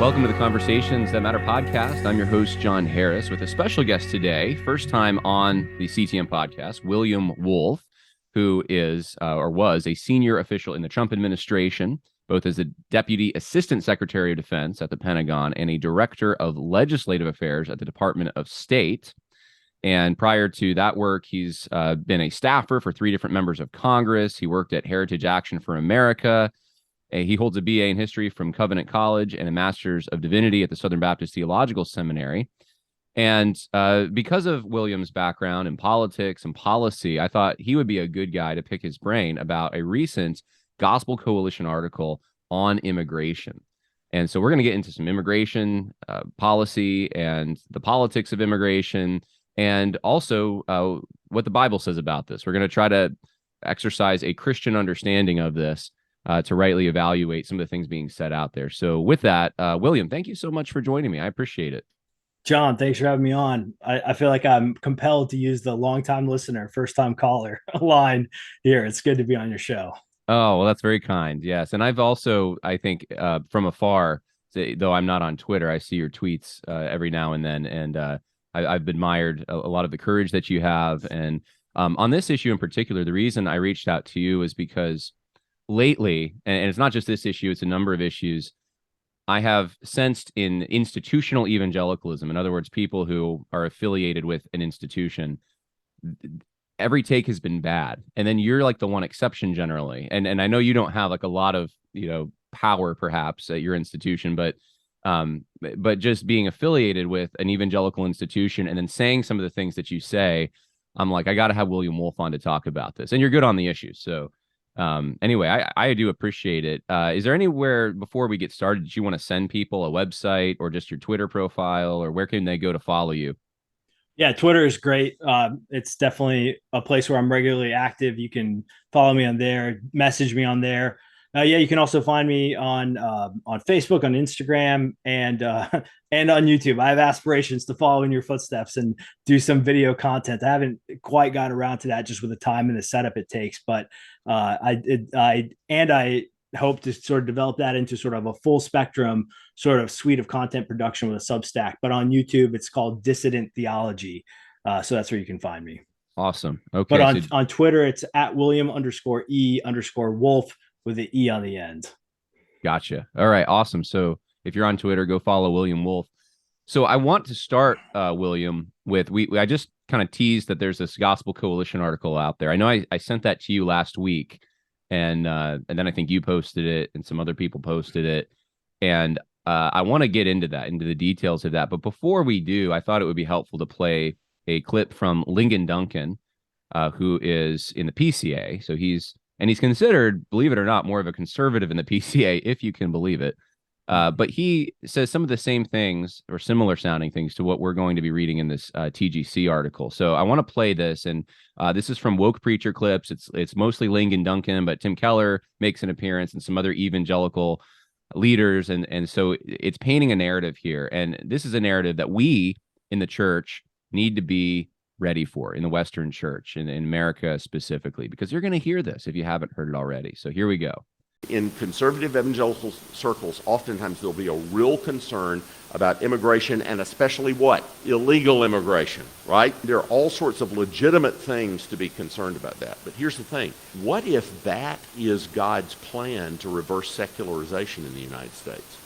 Welcome to the Conversations That Matter podcast. I'm your host, John Harris, with a special guest today, first time on the CTM podcast, William Wolfe, who is or was a senior official in the Trump administration, both as the Deputy Assistant Secretary of Defense at the Pentagon and a Director of Legislative Affairs at the Department of State. And prior to that work, he's been a staffer for 3 different members of Congress. He worked at Heritage Action for America. He holds a BA in history from Covenant College and a Master's of Divinity at the Southern Baptist Theological Seminary. And because of William's background in politics and policy, I thought he would be a good guy to pick his brain about a recent Gospel Coalition article on immigration. And so we're going to get into some immigration policy and the politics of immigration, and also what the Bible says about this. We're going to try to exercise a Christian understanding of this to rightly evaluate some of the things being said out there. So with that, William, thank you so much for joining me. I appreciate it. John, thanks for having me on. I feel like I'm compelled to use the longtime listener, first time caller line here. It's good to be on your show. Oh, well, that's very kind. Yes. And I've also, I think, from afar, though I'm not on Twitter, I see your tweets every now and then. And I've admired a lot of the courage that you have. And on this issue in particular, the reason I reached out to you is because lately, and it's not just this issue, it's a number of issues, I have sensed in institutional evangelicalism, in other words, people who are affiliated with an institution, every take has been bad. And then you're like the one exception generally. And I know you don't have like a lot of, power perhaps at your institution, but just being affiliated with an evangelical institution and then saying some of the things that you say, I'm like, I got to have William Wolfe on to talk about this. And you're good on the issue. So anyway, I do appreciate it. Is there anywhere before we get started that you want to send people a website or just your Twitter profile, or where can they go to follow you? Yeah, Twitter is great. It's definitely a place where I'm regularly active. You can follow me on there, message me on there. You can also find me on Facebook, on Instagram, and and on YouTube. I have aspirations to follow in your footsteps and do some video content. I haven't quite got around to that just with the time and the setup it takes, but I hope to sort of develop that into sort of a full spectrum sort of suite of content production with a Substack. But on YouTube, it's called Dissident Theology. So that's where you can find me. Awesome. Okay. But on Twitter, it's at William_E_Wolfe with the E on the end. Gotcha. All right. Awesome. So if you're on Twitter, go follow William Wolfe. So I want to start, William, with I just kind of teased that there's this Gospel Coalition article out there. I know I sent that to you last week, and then I think you posted it and some other people posted it. And I want to get into the details of that. But before we do, I thought it would be helpful to play a clip from Ligon Duncan, who is in the PCA. So he's considered, believe it or not, more of a conservative in the PCA, if you can believe it. But he says some of the same things or similar sounding things to what we're going to be reading in this TGC article. So I want to play this, and this is from Woke Preacher Clips. It's mostly Ligon Duncan, but Tim Keller makes an appearance and some other evangelical leaders, and so it's painting a narrative here. And this is a narrative that we in the church need to be ready for, in the Western church and in America specifically, because you're going to hear this if you haven't heard it already. So here we go. In conservative evangelical circles, oftentimes there'll be a real concern about immigration, and especially what? Illegal immigration, right? There are all sorts of legitimate things to be concerned about that. But here's the thing. What if that is God's plan to reverse secularization in the United States?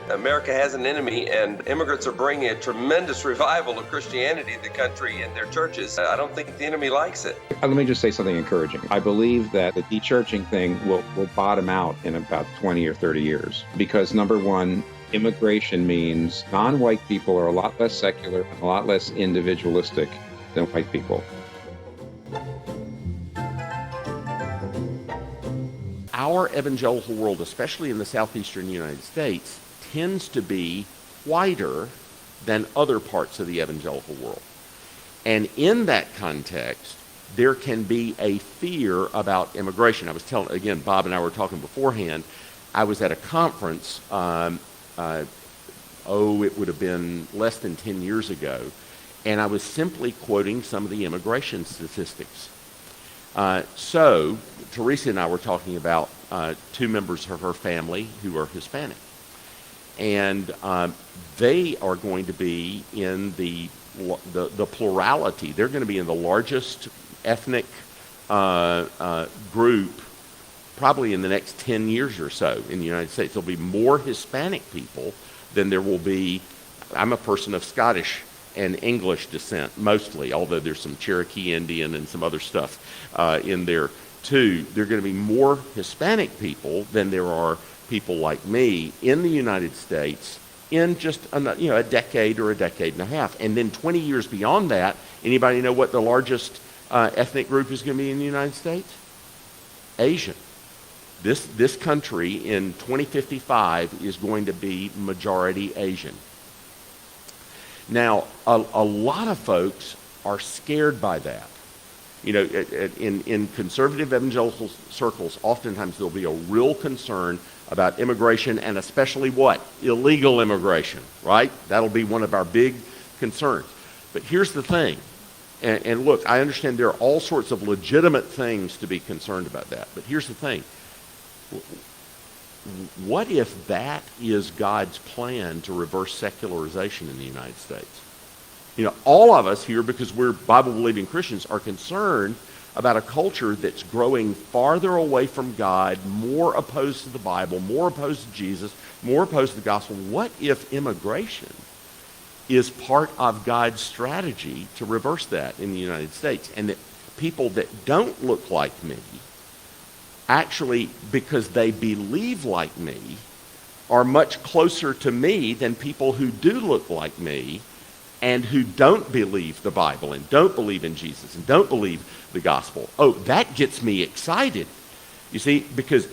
America has an enemy, and immigrants are bringing a tremendous revival of Christianity to the country and their churches. I don't think the enemy likes it. Let me just say something encouraging. I believe that the de-churching thing will bottom out in about 20 or 30 years. Because number one, immigration means non-white people are a lot less secular and a lot less individualistic than white people. Our evangelical world, especially in the southeastern United States, tends to be whiter than other parts of the evangelical world. And in that context, there can be a fear about immigration. I was telling, again, Bob and I were talking beforehand, I was at a conference, it would have been less than 10 years ago, and I was simply quoting some of the immigration statistics. So Teresa and I were talking about two members of her family who are Hispanic. And they are going to be in the plurality. They're going to be in the largest ethnic group probably in the next 10 years or so in the United States. There'll be more Hispanic people than there will be. I'm a person of Scottish and English descent mostly, although there's some Cherokee Indian and some other stuff in there too. There are going to be more Hispanic people than there are people like me in the United States in just a decade or a decade and a half. And then 20 years beyond that, anybody know what the largest ethnic group is going to be in the United States? Asian. This country in 2055 is going to be majority Asian. Now, a lot of folks are scared by that. You know, in conservative evangelical circles, oftentimes there'll be a real concern about immigration, and especially what? Illegal immigration, right? That'll be one of our big concerns. But here's the thing, and look, I understand there are all sorts of legitimate things to be concerned about that, but here's the thing. What if that is God's plan to reverse secularization in the United States? You know, all of us here, because we're Bible-believing Christians, are concerned about a culture that's growing farther away from God, more opposed to the Bible, more opposed to Jesus, more opposed to the gospel. What if immigration is part of God's strategy to reverse that in the United States? And that people that don't look like me, actually, because they believe like me, are much closer to me than people who do look like me and who don't believe the Bible and don't believe in Jesus and don't believe the gospel. Oh, that gets me excited. You see, because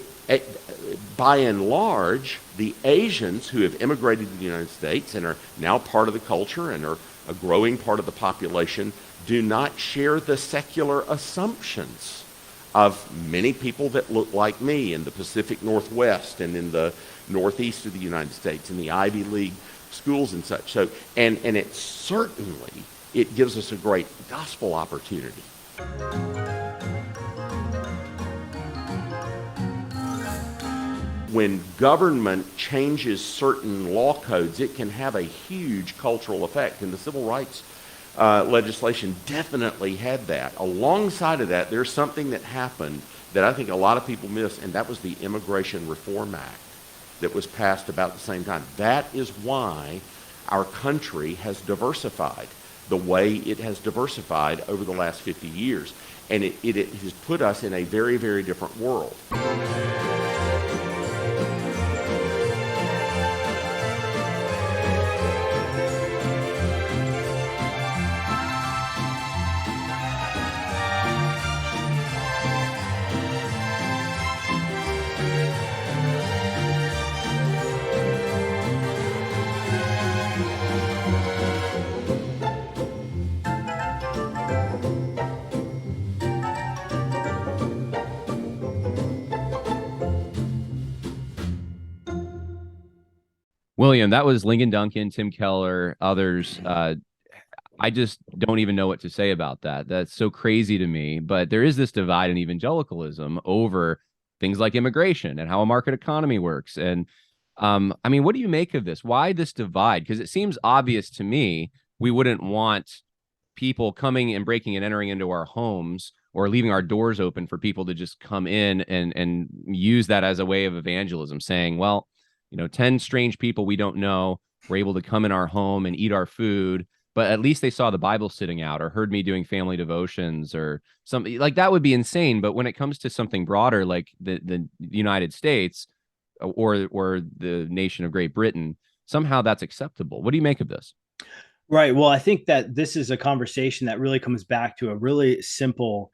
by and large, the Asians who have immigrated to the United States and are now part of the culture and are a growing part of the population do not share the secular assumptions of many people that look like me in the Pacific Northwest and in the Northeast of the United States, in the Ivy League schools and such. So, and it certainly, it gives us a great gospel opportunity. When government changes certain law codes, it can have a huge cultural effect, and the civil rights legislation definitely had that. Alongside of that, there's something that happened that I think a lot of people miss, and that was the Immigration Reform Act that was passed about the same time. That is why our country has diversified the way it has diversified over the last 50 years. And it has put us in a very, very different world. William, that was Lincoln Duncan, Tim Keller, others. I just don't even know what to say about that. That's so crazy to me. But there is this divide in evangelicalism over things like immigration and how a market economy works. And I mean, what do you make of this? Why this divide? Because it seems obvious to me we wouldn't want people coming and breaking and entering into our homes or leaving our doors open for people to just come in and use that as a way of evangelism, saying, well, 10 strange people we don't know were able to come in our home and eat our food, but at least they saw the Bible sitting out or heard me doing family devotions or something like that. Would be insane. But when it comes to something broader, like the United States or the nation of Great Britain, somehow that's acceptable. What do you make of this? Right. Well, I think that this is a conversation that really comes back to a really simple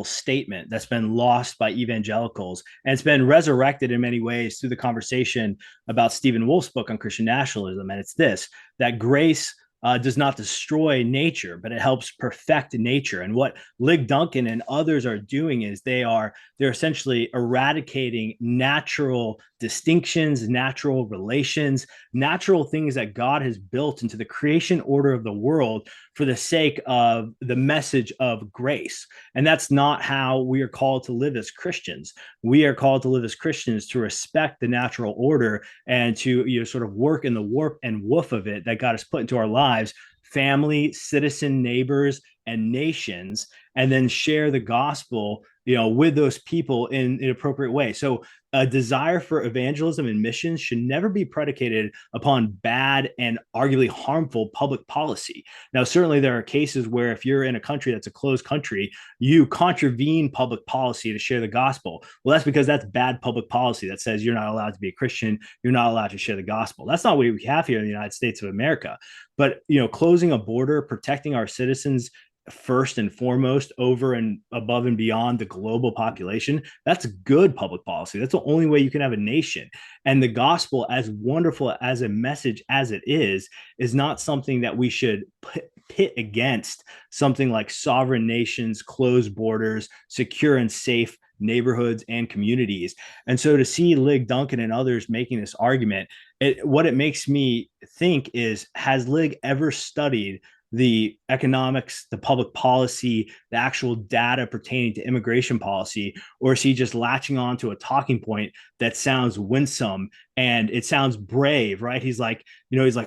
statement that's been lost by evangelicals, and it's been resurrected in many ways through the conversation about Stephen Wolfe's book on Christian nationalism. And it's this, that grace does not destroy nature, but it helps perfect nature. And what Lig Duncan and others are doing is they're essentially eradicating natural distinctions, natural relations, natural things that God has built into the creation order of the world for the sake of the message of grace. And that's not how we are called to live as Christians. We are called to live as Christians to respect the natural order and to sort of work in the warp and woof of it that God has put into our lives, family, citizen, neighbors, and nations, and then share the gospel with those people in an appropriate way. So a desire for evangelism and missions should never be predicated upon bad and arguably harmful public policy. Now, certainly there are cases where if you're in a country that's a closed country, you contravene public policy to share the gospel. Well, that's because that's bad public policy that says you're not allowed to be a Christian, you're not allowed to share the gospel. That's not what we have here in the United States of America. But closing a border, protecting our citizens first and foremost over and above and beyond the global population, that's good public policy. That's the only way you can have a nation. And the gospel, as wonderful as a message as it is not something that we should pit against something like sovereign nations, closed borders, secure and safe neighborhoods and communities. And so to see Lig Duncan and others making this argument, what it makes me think is, has Lig ever studied the economics, the public policy, the actual data pertaining to immigration policy, or is he just latching on to a talking point that sounds winsome and it sounds brave, right? He's like,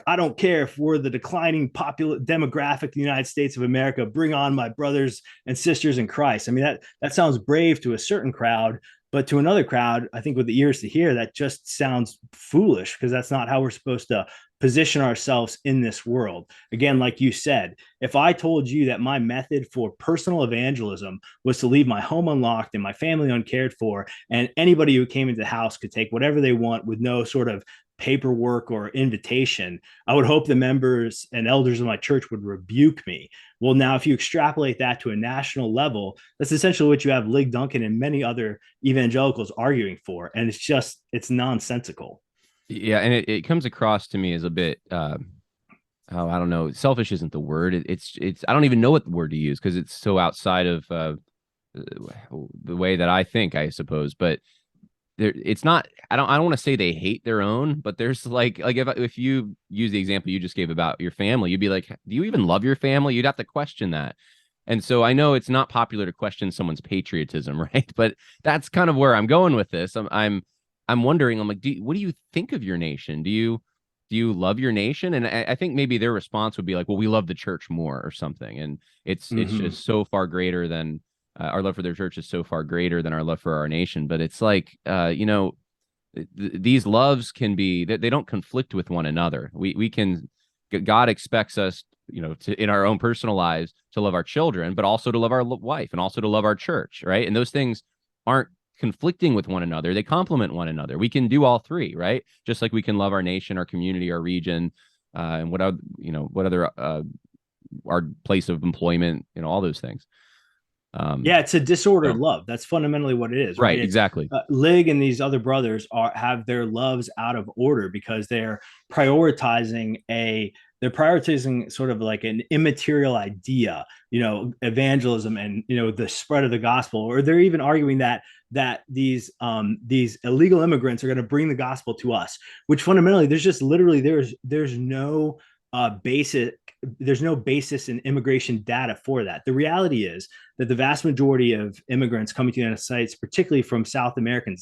I don't care if we're the declining demographic of the United States of America, bring on my brothers and sisters in Christ. I mean, that sounds brave to a certain crowd, but to another crowd, I think with the ears to hear, that just sounds foolish, because that's not how we're supposed to position ourselves in this world. Again, like you said, if I told you that my method for personal evangelism was to leave my home unlocked and my family uncared for, and anybody who came into the house could take whatever they want with no sort of paperwork or invitation, I would hope the members and elders of my church would rebuke me. Well, now, if you extrapolate that to a national level, that's essentially what you have Lig Duncan and many other evangelicals arguing for. And it's nonsensical. Yeah, and it comes across to me as a bit I don't know, selfish isn't the word. It's I don't even know what word to use, because it's so outside of the way that I think, I suppose. But it's not, I don't want to say they hate their own, but there's like if you use the example you just gave about your family, you'd be like, do you even love your family? You'd have to question that. And so I know it's not popular to question someone's patriotism, right? But that's kind of where I'm going with this. I'm wondering, I'm like, what do you think of your nation? Do you love your nation? And I think maybe their response would be like, well, we love the church more or something. And it's just so far greater than our love for their church is so far greater than our love for our nation. But it's like, these loves can be, they don't conflict with one another. God expects us, in our own personal lives, to love our children, but also to love our wife, and also to love our church, right? And those things aren't conflicting with one another. They complement one another. We can do all three, right? Just like we can love our nation, our community, our region, and what other our place of employment, all those things. It's a disordered love. That's fundamentally what it is, right? Exactly. Lig and these other brothers have their loves out of order because they're prioritizing sort of like an immaterial idea, evangelism and the spread of the gospel. Or they're even arguing that these illegal immigrants are going to bring the gospel to us, which fundamentally there's no basis in immigration data for that. The reality is that the vast majority of immigrants coming to the United States, particularly from South American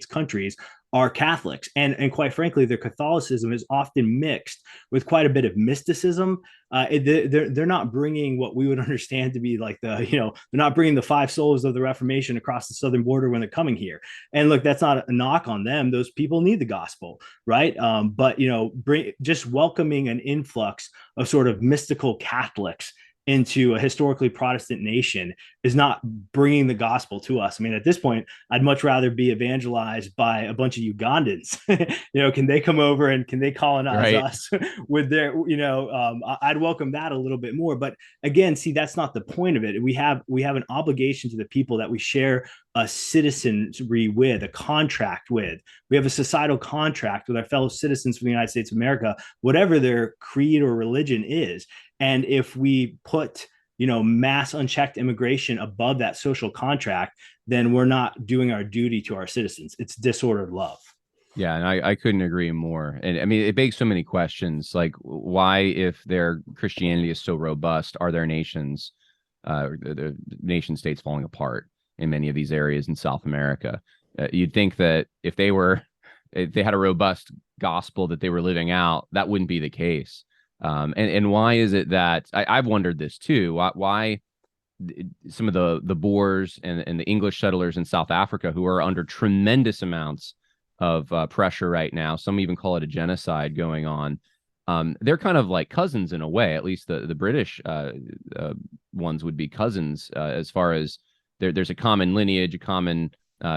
countries, are Catholics. And quite frankly, their Catholicism is often mixed with quite a bit of mysticism. They're not bringing what we would understand to be like they're not bringing the five solas of the Reformation across the southern border when they're coming here. And look, that's not a knock on them. Those people need the gospel, right? But just welcoming an influx of sort of mystical Catholics into a historically Protestant nation is not bringing the gospel to us. I mean, at this point, I'd much rather be evangelized by a bunch of Ugandans. Can they come over and can they colonize us with their, I'd welcome that a little bit more. But again, see, that's not the point of it. We have an obligation to the people that we share a citizenry with, a contract with. We have a societal contract with our fellow citizens from the United States of America, whatever their creed or religion is. And if we put, mass unchecked immigration above that social contract, then we're not doing our duty to our citizens. It's disordered love. Yeah, and I couldn't agree more. And I mean, it begs so many questions, like why, if their Christianity is so robust, are their nations, the nation states falling apart in many of these areas in South America? You'd think that if they had a robust gospel that they were living out, that wouldn't be the case. And why is it that I've wondered this too? Why some of the Boers and the English settlers in South Africa, who are under tremendous amounts of pressure right now, some even call it a genocide going on. They're kind of like cousins in a way. At least the British ones would be cousins, as far as there's a common lineage, a common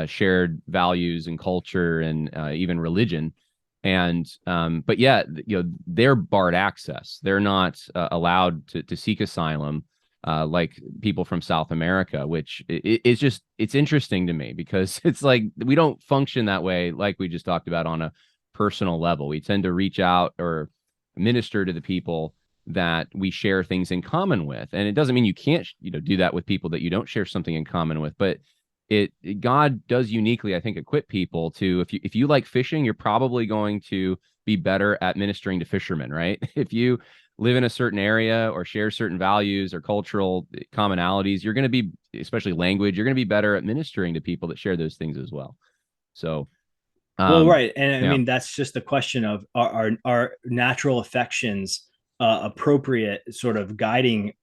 shared values and culture, and even religion. And but yet, they're barred access. They're not allowed to seek asylum like people from South America, which is just, it's interesting to me, because it's like we don't function that way, like we just talked about, on a personal level. We tend to reach out or minister to the people that we share things in common with. And it doesn't mean you can't, do that with people that you don't share something in common with, but God does uniquely, I think, equip people to, if you like fishing, you're probably going to be better at ministering to fishermen, right? If you live in a certain area or share certain values or cultural commonalities, you're going to be, especially language, you're going to be better at ministering to people that share those things as well. So, well, right. And I yeah. mean, that's just a question of our natural affections appropriate sort of guiding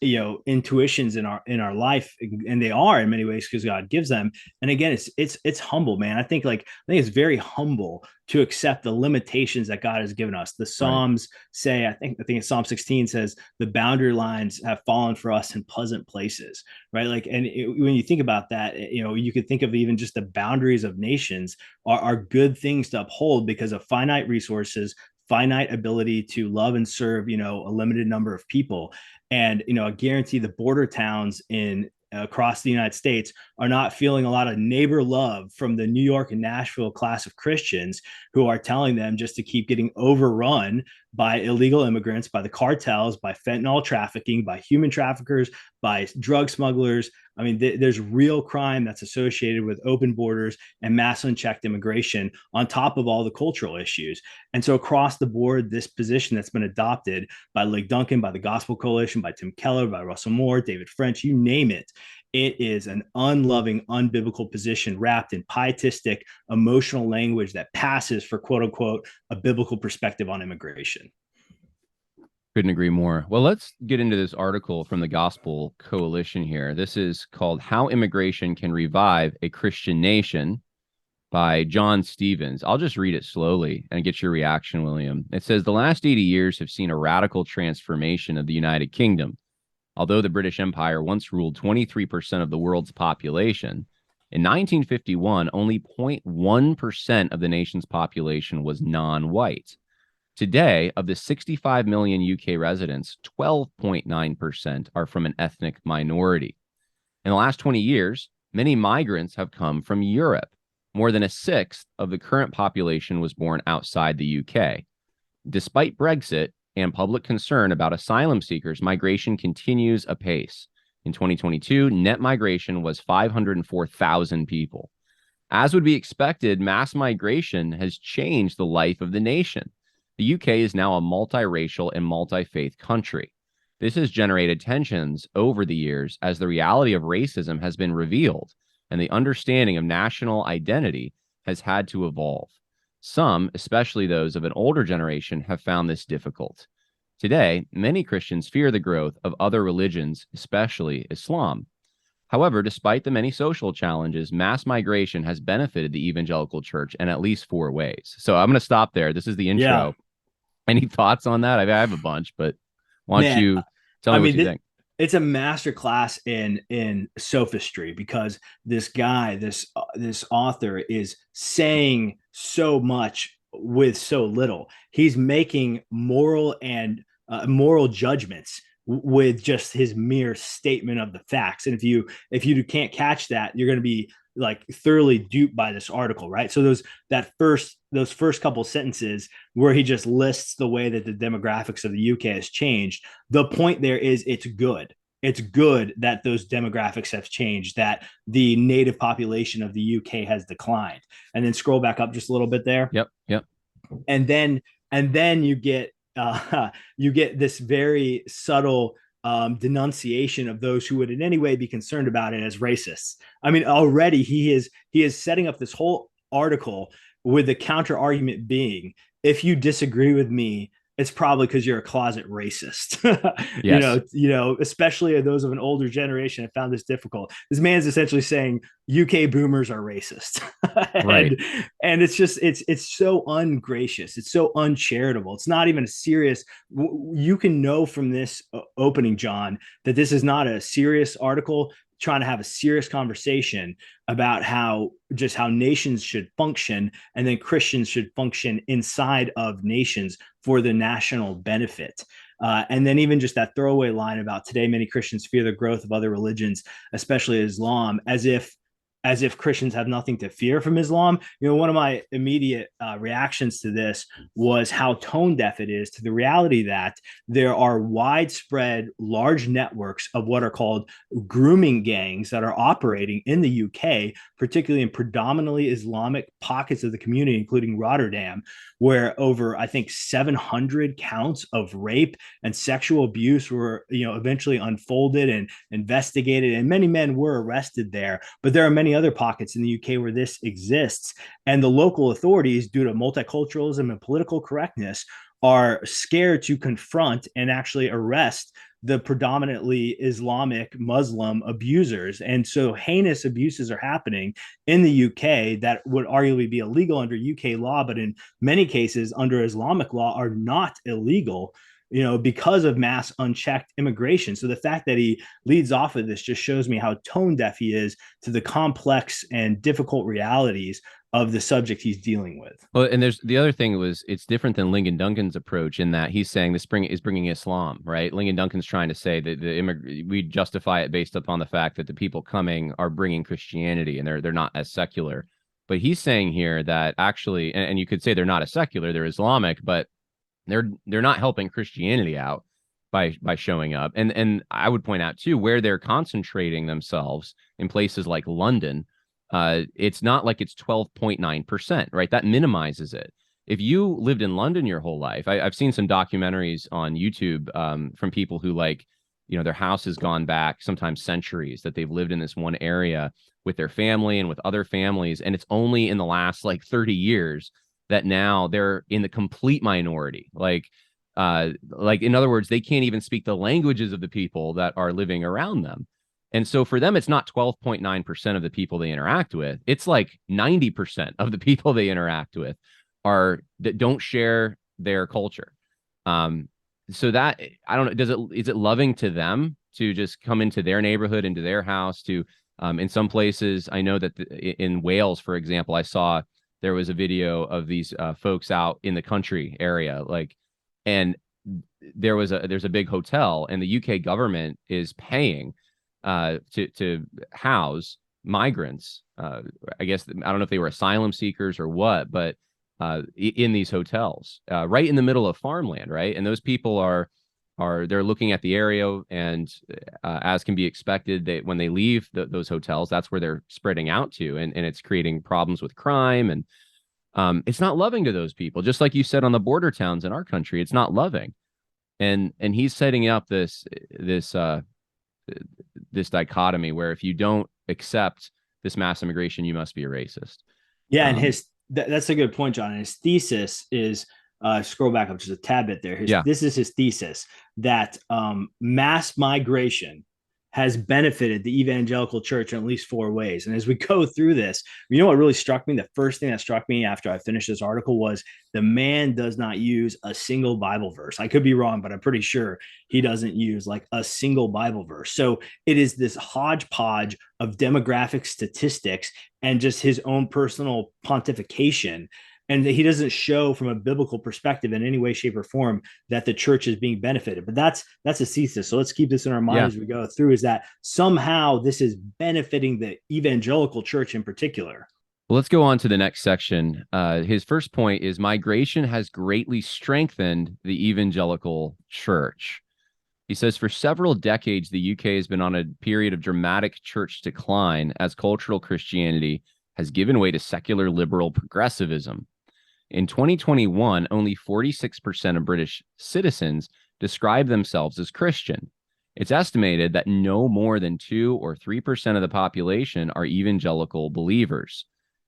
intuitions in our life, and they are in many ways because God gives them. And again, it's humble, man. I think it's very humble to accept the limitations that God has given us. The Psalms say, I think it's Psalm 16 says, the boundary lines have fallen for us in pleasant places, right? When you think about that, you could think of even just the boundaries of nations are good things to uphold because of finite resources, finite ability to love and serve, a limited number of people. And, I guarantee the border towns across the United States are not feeling a lot of neighbor love from the New York and Nashville class of Christians who are telling them just to keep getting overrun by illegal immigrants, by the cartels, by fentanyl trafficking, by human traffickers, by drug smugglers. I mean, there's real crime that's associated with open borders and mass unchecked immigration on top of all the cultural issues. And so across the board, this position that's been adopted by Lig Duncan, by the Gospel Coalition, by Tim Keller, by Russell Moore, David French, you name it, it is an unloving, unbiblical position wrapped in pietistic, emotional language that passes for, quote unquote, a biblical perspective on immigration. Couldn't agree more. Well, let's get into this article from the Gospel Coalition here. This is called How Immigration Can Revive a Christian Nation by John Stevens. I'll just read it slowly and get your reaction, William. It says, the last 80 years have seen a radical transformation of the United Kingdom. Although the British Empire once ruled 23% of the world's population, in 1951, only 0.1% of the nation's population was non-white. Today, of the 65 million UK residents, 12.9% are from an ethnic minority. In the last 20 years, many migrants have come from Europe. More than a sixth of the current population was born outside the UK. Despite Brexit and public concern about asylum seekers, migration continues apace. In 2022, net migration was 504,000 people. As would be expected, mass migration has changed the life of the nation. The UK is now a multiracial and multi-faith country. This has generated tensions over the years as the reality of racism has been revealed and the understanding of national identity has had to evolve. Some, especially those of an older generation, have found this difficult. Today, many Christians fear the growth of other religions, especially Islam. However, despite the many social challenges, mass migration has benefited the Evangelical Church in at least 4 ways. So I'm going to stop there. This is the intro. Yeah. Any thoughts on that? I have a bunch, but why don't you tell me what you think? It's a master class in sophistry, because this guy, this author, is saying so much with so little. He's making moral judgments with just his mere statement of the facts. And if you can't catch that, you're going to be like thoroughly duped by this article, right? So those first couple sentences where he just lists the way that the demographics of the UK has changed. The point there is it's good. It's good that those demographics have changed, that the native population of the UK has declined. And then scroll back up just a little bit there. Yep. And then you get this very subtle denunciation of those who would in any way be concerned about it as racists. I mean, already he is setting up this whole article with the counter argument being, if you disagree with me, it's probably because you're a closet racist. Yes. Especially those of an older generation have found this difficult. This man's essentially saying UK boomers are racist. Right. And it's just, it's so ungracious. It's so uncharitable. It's not even a serious, you can know from this opening, John, that this is not a serious article trying to have a serious conversation about how nations should function, and then Christians should function inside of nations for the national benefit. And then even just that throwaway line about today, many Christians fear the growth of other religions, especially Islam, as if Christians have nothing to fear from Islam. One of my immediate reactions to this was how tone deaf it is to the reality that there are widespread large networks of what are called grooming gangs that are operating in the UK, particularly in predominantly Islamic pockets of the community, including Rotterdam, where over, I think, 700 counts of rape and sexual abuse were, eventually unfolded and investigated, and many men were arrested there. But there are many other pockets in the UK where this exists, and the local authorities, due to multiculturalism and political correctness, are scared to confront and actually arrest the predominantly Islamic Muslim abusers. And so heinous abuses are happening in the UK that would arguably be illegal under UK law, but in many cases under Islamic law are not illegal, because of mass unchecked immigration. So the fact that he leads off of this just shows me how tone deaf he is to the complex and difficult realities of the subject he's dealing with. Well, and there's the other thing it's different than Lyngdon Duncan's approach in that he's saying this is bringing Islam, right? Lyngdon Duncan's trying to say that we justify it based upon the fact that the people coming are bringing Christianity and they're not as secular. But he's saying here that actually, and you could say they're not as secular, they're Islamic, but they're not helping Christianity out by showing up. And I would point out too, where they're concentrating themselves in places like London, it's not like it's 12.9%, right? That minimizes it. If you lived in London your whole life, I've seen some documentaries on YouTube from people who their house has gone back sometimes centuries, that they've lived in this one area with their family and with other families. And it's only in the last 30 years that now they're in the complete minority. Like in other words, they can't even speak the languages of the people that are living around them. And so for them, it's not 12.9% of the people they interact with. It's like 90% of the people they interact with that don't share their culture. So that, I don't know, is it loving to them to just come into their neighborhood, into their house, to in some places? I know that in Wales, for example, I saw there was a video of these folks out in the country area, and there's a big hotel, and the UK government is paying to house migrants. I guess, I don't know if they were asylum seekers or what, but in these hotels, right in the middle of farmland, right? And those people they're looking at the area, and as can be expected, when they leave those hotels, that's where they're spreading out to, and it's creating problems with crime, and it's not loving to those people. Just like you said on the border towns in our country, it's not loving, and he's setting up this dichotomy where if you don't accept this mass immigration, you must be a racist. Yeah, and that's a good point, John. And his thesis is, scroll back up just a tad bit there. This is his thesis, that mass migration has benefited the evangelical church in at least 4 ways. And as we go through this, what really struck me? The first thing that struck me after I finished this article was the man does not use a single Bible verse. I could be wrong, but I'm pretty sure he doesn't use a single Bible verse. So it is this hodgepodge of demographic statistics and just his own personal pontification and he doesn't show from a biblical perspective in any way, shape, or form that the church is being benefited. But that's a thesis. So let's keep this in our mind as we go through, is that somehow this is benefiting the evangelical church in particular. Well, let's go on to the next section. His first point is migration has greatly strengthened the evangelical church. He says for several decades, the UK has been on a period of dramatic church decline as cultural Christianity has given way to secular liberal progressivism. In 2021, only 46% of British citizens describe themselves as Christian. It's estimated that no more than 2 or 3% of the population are evangelical believers.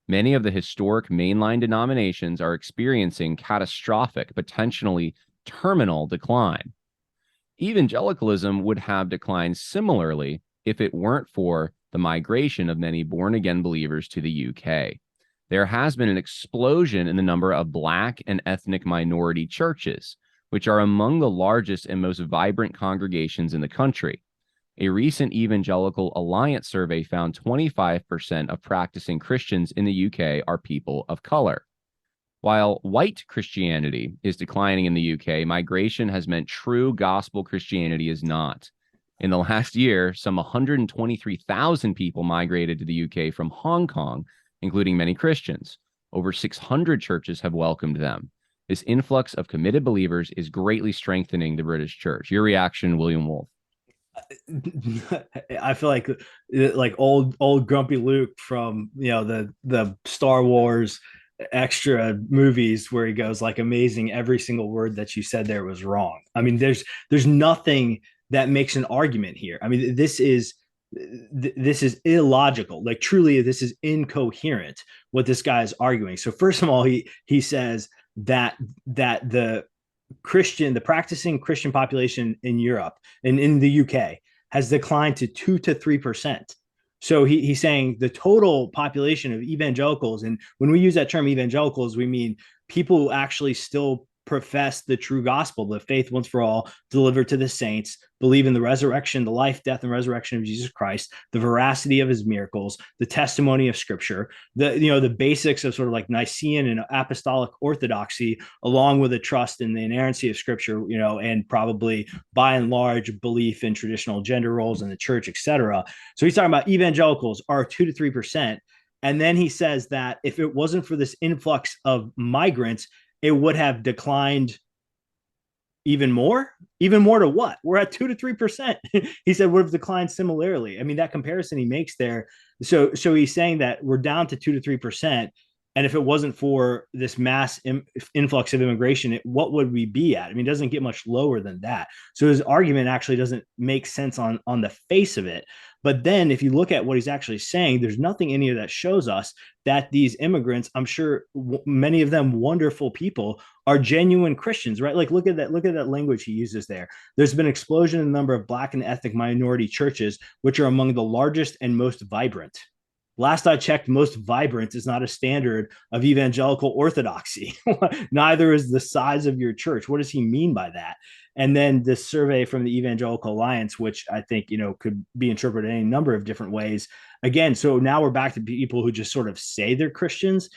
Many of the historic mainline denominations are experiencing catastrophic, potentially terminal decline. Evangelicalism would have declined similarly if it weren't for the migration of many born-again believers to the UK. There has been an explosion in the number of Black and ethnic minority churches, which are among the largest and most vibrant congregations in the country. A recent Evangelical Alliance survey found 25% of practicing Christians in the UK are people of color. While white Christianity is declining in the UK, migration has meant true gospel Christianity is not. In the last year, some 123,000 people migrated to the UK from Hong Kong, including many Christians. Over 600 churches have welcomed them. This influx of committed believers is greatly strengthening the British church. Your reaction, William Wolfe? I feel like old grumpy Luke from the Star Wars extra movies where he goes like, amazing, every single word that you said there was wrong. I mean, there's nothing that makes an argument here. I mean, this is illogical. Like, truly, this is incoherent what this guy is arguing. So first of all, he says that the practicing Christian population in Europe and in the UK has declined to 2 to 3%. So he's saying the total population of evangelicals, and when we use that term evangelicals, we mean people who actually still profess the true gospel, the faith once for all delivered to the saints, believe in the resurrection, the life, death, and resurrection of Jesus Christ, the veracity of his miracles, the testimony of Scripture, the basics of sort of like Nicene and apostolic orthodoxy, along with a trust in the inerrancy of Scripture, and probably by and large belief in traditional gender roles in the church, etc. So he's talking about evangelicals are 2 to 3%. And then he says that if it wasn't for this influx of migrants, it would have declined even more to what? We're at 2 to 3%. He said would have declined similarly. I mean, that comparison he makes there. So he's saying that we're down to 2 to 3%. And if it wasn't for this mass influx of immigration, what would we be at? I mean, it doesn't get much lower than that. So his argument actually doesn't make sense on the face of it. But then if you look at what he's actually saying, there's nothing in here that shows us that these immigrants, I'm sure many of them wonderful people, are genuine Christians, right? Like, look at that language he uses there. There's been an explosion in the number of Black and ethnic minority churches, which are among the largest and most vibrant. Last I checked, most vibrant is not a standard of evangelical orthodoxy. Neither is the size of your church. What does he mean by that? And then this survey from the Evangelical Alliance, which I think, could be interpreted in any number of different ways. Again, so now we're back to people who just sort of say they're Christians.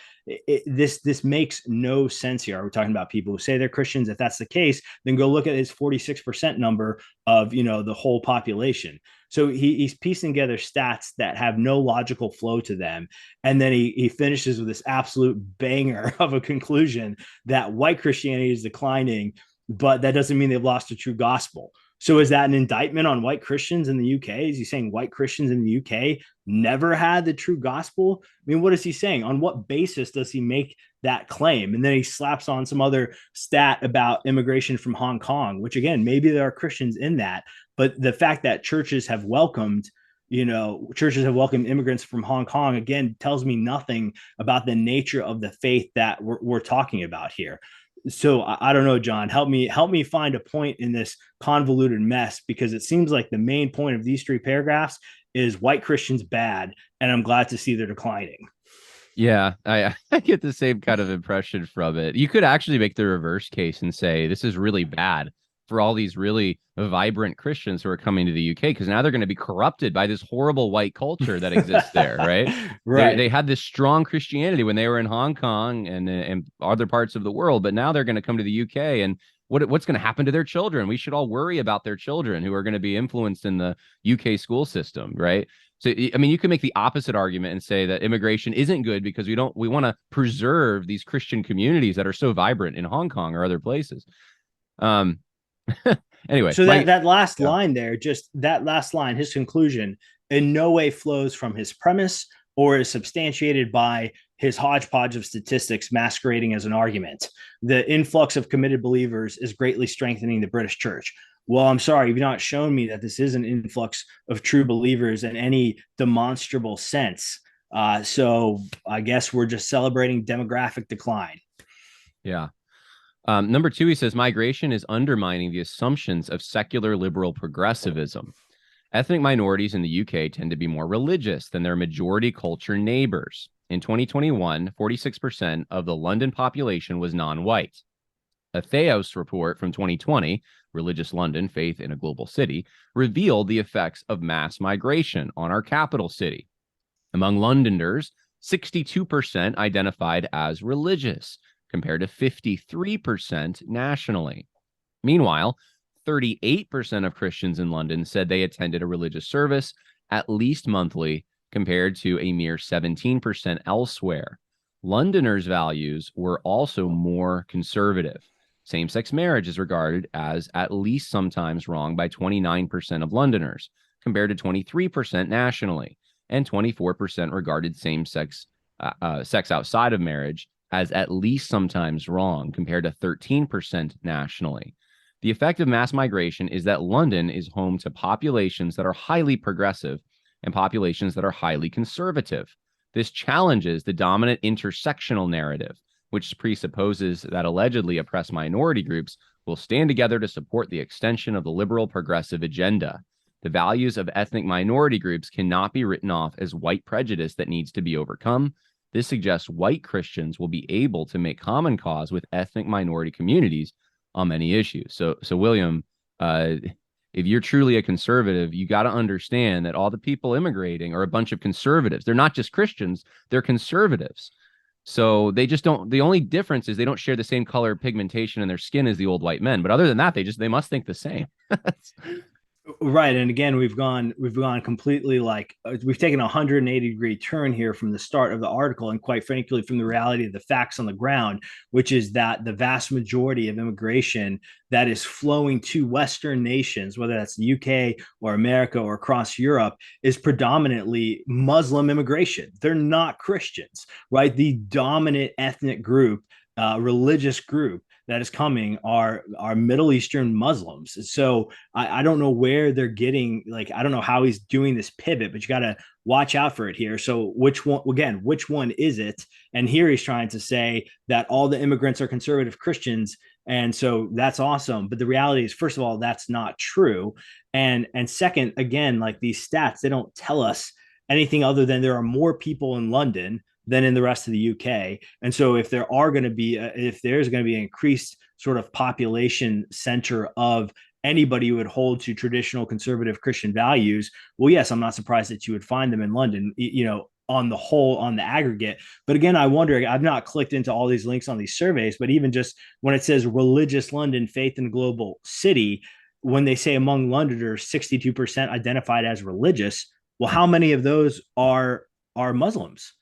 This makes no sense here. Are we talking about people who say they're Christians? If that's the case, then go look at his 46% number of, the whole population. So he's piecing together stats that have no logical flow to them. And then he finishes with this absolute banger of a conclusion that white Christianity is declining, but that doesn't mean they've lost the true gospel. So is that an indictment on white Christians in the UK? Is he saying white Christians in the UK never had the true gospel? I mean, what is he saying? On what basis does he make that claim? And then he slaps on some other stat about immigration from Hong Kong, which again, maybe there are Christians in that, but the fact that churches have welcomed immigrants from Hong Kong, again, tells me nothing about the nature of the faith that we're talking about here. So I don't know, John, help me find a point in this convoluted mess, because it seems like the main point of these 3 paragraphs is white Christians bad, and I'm glad to see they're declining. Yeah, I get the same kind of impression from it. You could actually make the reverse case and say this is really bad for all these really vibrant Christians who are coming to the UK, because now they're going to be corrupted by this horrible white culture that exists there, right? Right. They had this strong Christianity when they were in Hong Kong and other parts of the world, but now they're going to come to the UK, and what's going to happen to their children? We should all worry about their children who are going to be influenced in the UK school system, right? So, I mean, you can make the opposite argument and say that immigration isn't good because we want to preserve these Christian communities that are so vibrant in Hong Kong or other places. Anyway, so that last line there, just that last line, his conclusion in no way flows from his premise or is substantiated by his hodgepodge of statistics masquerading as an argument. The influx of committed believers is greatly strengthening the British church. Well, I'm sorry, you've not shown me that this is an influx of true believers in any demonstrable sense. So I guess we're just celebrating demographic decline. Yeah. Number 2, he says migration is undermining the assumptions of secular liberal progressivism. Ethnic minorities in the UK tend to be more religious than their majority culture neighbors. In 2021, 46% of the London population was non-white. A Theos report from 2020, Religious London, Faith in a Global City, revealed the effects of mass migration on our capital city. Among Londoners, 62% identified as religious, compared to 53% nationally. Meanwhile, 38% of Christians in London said they attended a religious service at least monthly, compared to a mere 17% elsewhere. Londoners' values were also more conservative. Same-sex marriage is regarded as at least sometimes wrong by 29% of Londoners, compared to 23% nationally, and 24% regarded same-sex sex outside of marriage as at least sometimes wrong, compared to 13% nationally. The effect of mass migration is that London is home to populations that are highly progressive and populations that are highly conservative. This challenges the dominant intersectional narrative, which presupposes that allegedly oppressed minority groups will stand together to support the extension of the liberal progressive agenda. The values of ethnic minority groups cannot be written off as white prejudice that needs to be overcome. This suggests white Christians will be able to make common cause with ethnic minority communities on many issues. So William, if you're truly a conservative, you got to understand that all the people immigrating are a bunch of conservatives. They're not just Christians, they're conservatives. So they just don't, the only difference is they don't share the same color pigmentation in their skin as the old white men. But other than that, they must think the same. Right. And again, we've gone completely we've taken a 180-degree turn here from the start of the article, and quite frankly, from the reality of the facts on the ground, which is that the vast majority of immigration that is flowing to Western nations, whether that's the UK or America or across Europe, is predominantly Muslim immigration. They're not Christians, right? The dominant ethnic group, religious group that is coming are Middle Eastern Muslims. So I don't know where they're getting, I don't know how he's doing this pivot, but you got to watch out for it here. So which one is it? And here he's trying to say that all the immigrants are conservative Christians. And so that's awesome. But the reality is, first of all, that's not true. And second, again, these stats, they don't tell us anything other than there are more people in London than in the rest of the UK. And so if there's going to be an increased sort of population center of anybody who would hold to traditional conservative Christian values, well, yes, I'm not surprised that you would find them in London, on the whole, on the aggregate. But again, I wonder, I've not clicked into all these links on these surveys, but even just when it says Religious London, Faith in a Global City, when they say among Londoners, 62% identified as religious, well, how many of those are Muslims?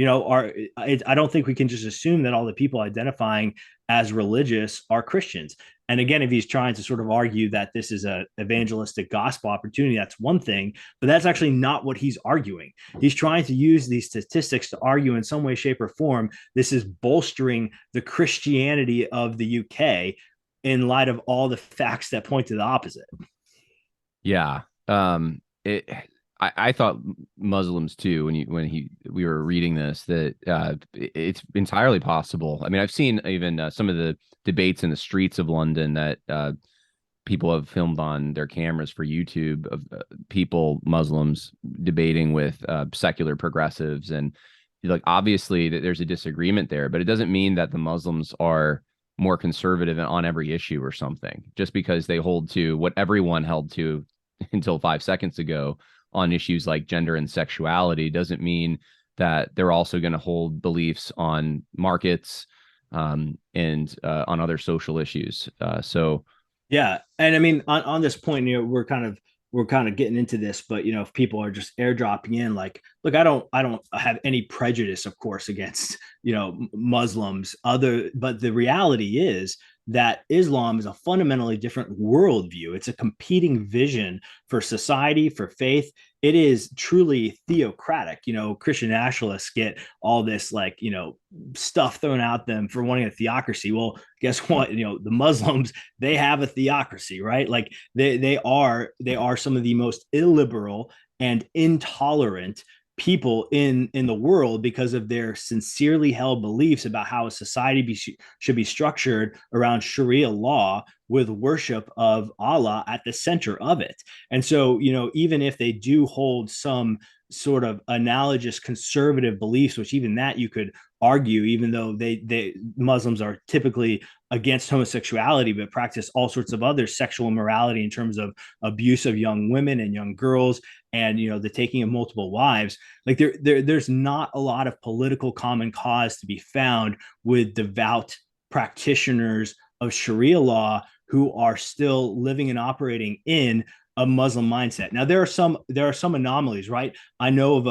I don't think we can just assume that all the people identifying as religious are Christians. And again, if he's trying to sort of argue that this is an evangelistic gospel opportunity, that's one thing, but that's actually not what he's arguing. He's trying to use these statistics to argue in some way, shape, or form this is bolstering the Christianity of the UK in light of all the facts that point to the opposite. Yeah. I thought Muslims too when we were reading this, that it's entirely possible. I mean, I've seen even some of the debates in the streets of London that people have filmed on their cameras for YouTube of Muslims debating with secular progressives, and obviously that there's a disagreement there, but it doesn't mean that the Muslims are more conservative on every issue or something, just because they hold to what everyone held to until 5 seconds ago on issues like gender and sexuality doesn't mean that they're also going to hold beliefs on markets and on other social issues. Yeah, and I mean, on this point, we're kind of getting into this, but if people are just airdropping in, like, look, I don't have any prejudice, of course, against Muslims, but the reality is that Islam is a fundamentally different worldview. It's a competing vision for society, for faith. It is truly theocratic. Christian nationalists get all this, like, stuff thrown at them for wanting a theocracy. Well, guess what? The Muslims, they have a theocracy, right? Like they are some of the most illiberal and intolerant people in the world because of their sincerely held beliefs about how a society should be structured around Sharia law, with worship of Allah at the center of it. And so, even if they do hold some sort of analogous conservative beliefs, which even that you could argue, even though they Muslims are typically against homosexuality, but practice all sorts of other sexual immorality in terms of abuse of young women and young girls, and the taking of multiple wives. Like there's not a lot of political common cause to be found with devout practitioners of Sharia law who are still living and operating in a Muslim mindset. Now there are some anomalies, right? I know of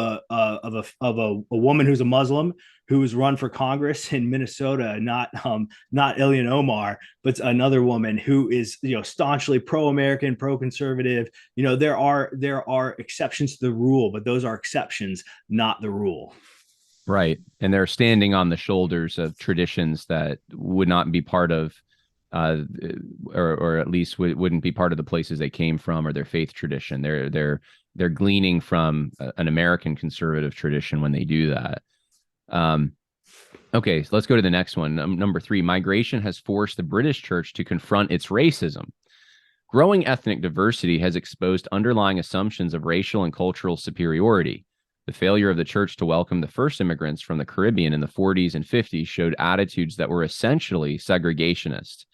a woman who's a Muslim who was run for Congress in Minnesota, not Ilhan Omar, but another woman who is staunchly pro-American, pro-conservative. There are exceptions to the rule, but those are exceptions, not the rule. Right. And they're standing on the shoulders of traditions that would not be part of, or at least wouldn't be part of the places they came from or their faith tradition. They're gleaning from an American conservative tradition when they do that. Okay, so let's go to the next one. Number 3, migration has forced the British church to confront its racism. Growing ethnic diversity has exposed underlying assumptions of racial and cultural superiority. The failure of the church to welcome the first immigrants from the Caribbean in the 40s and 50s showed attitudes that were essentially segregationist.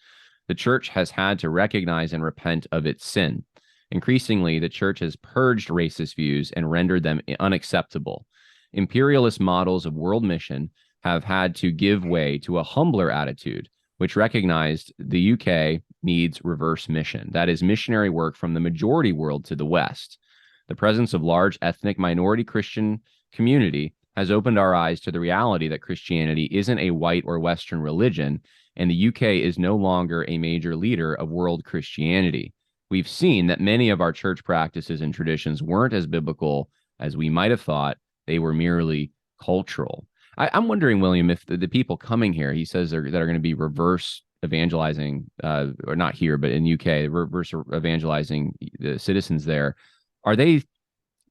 The church has had to recognize and repent of its sin. Increasingly, the church has purged racist views and rendered them unacceptable. Imperialist models of world mission have had to give way to a humbler attitude, which recognized the UK needs reverse mission. That is missionary work from the majority world to the West. The presence of large ethnic minority Christian community has opened our eyes to the reality that Christianity isn't a white or Western religion, and the UK is no longer a major leader of world Christianity. We've seen that many of our church practices and traditions weren't as biblical as we might have thought. They were merely cultural. I'm wondering, William, if the people coming here, he says that are going to be reverse evangelizing, or not here, but in UK, reverse evangelizing the citizens there, are they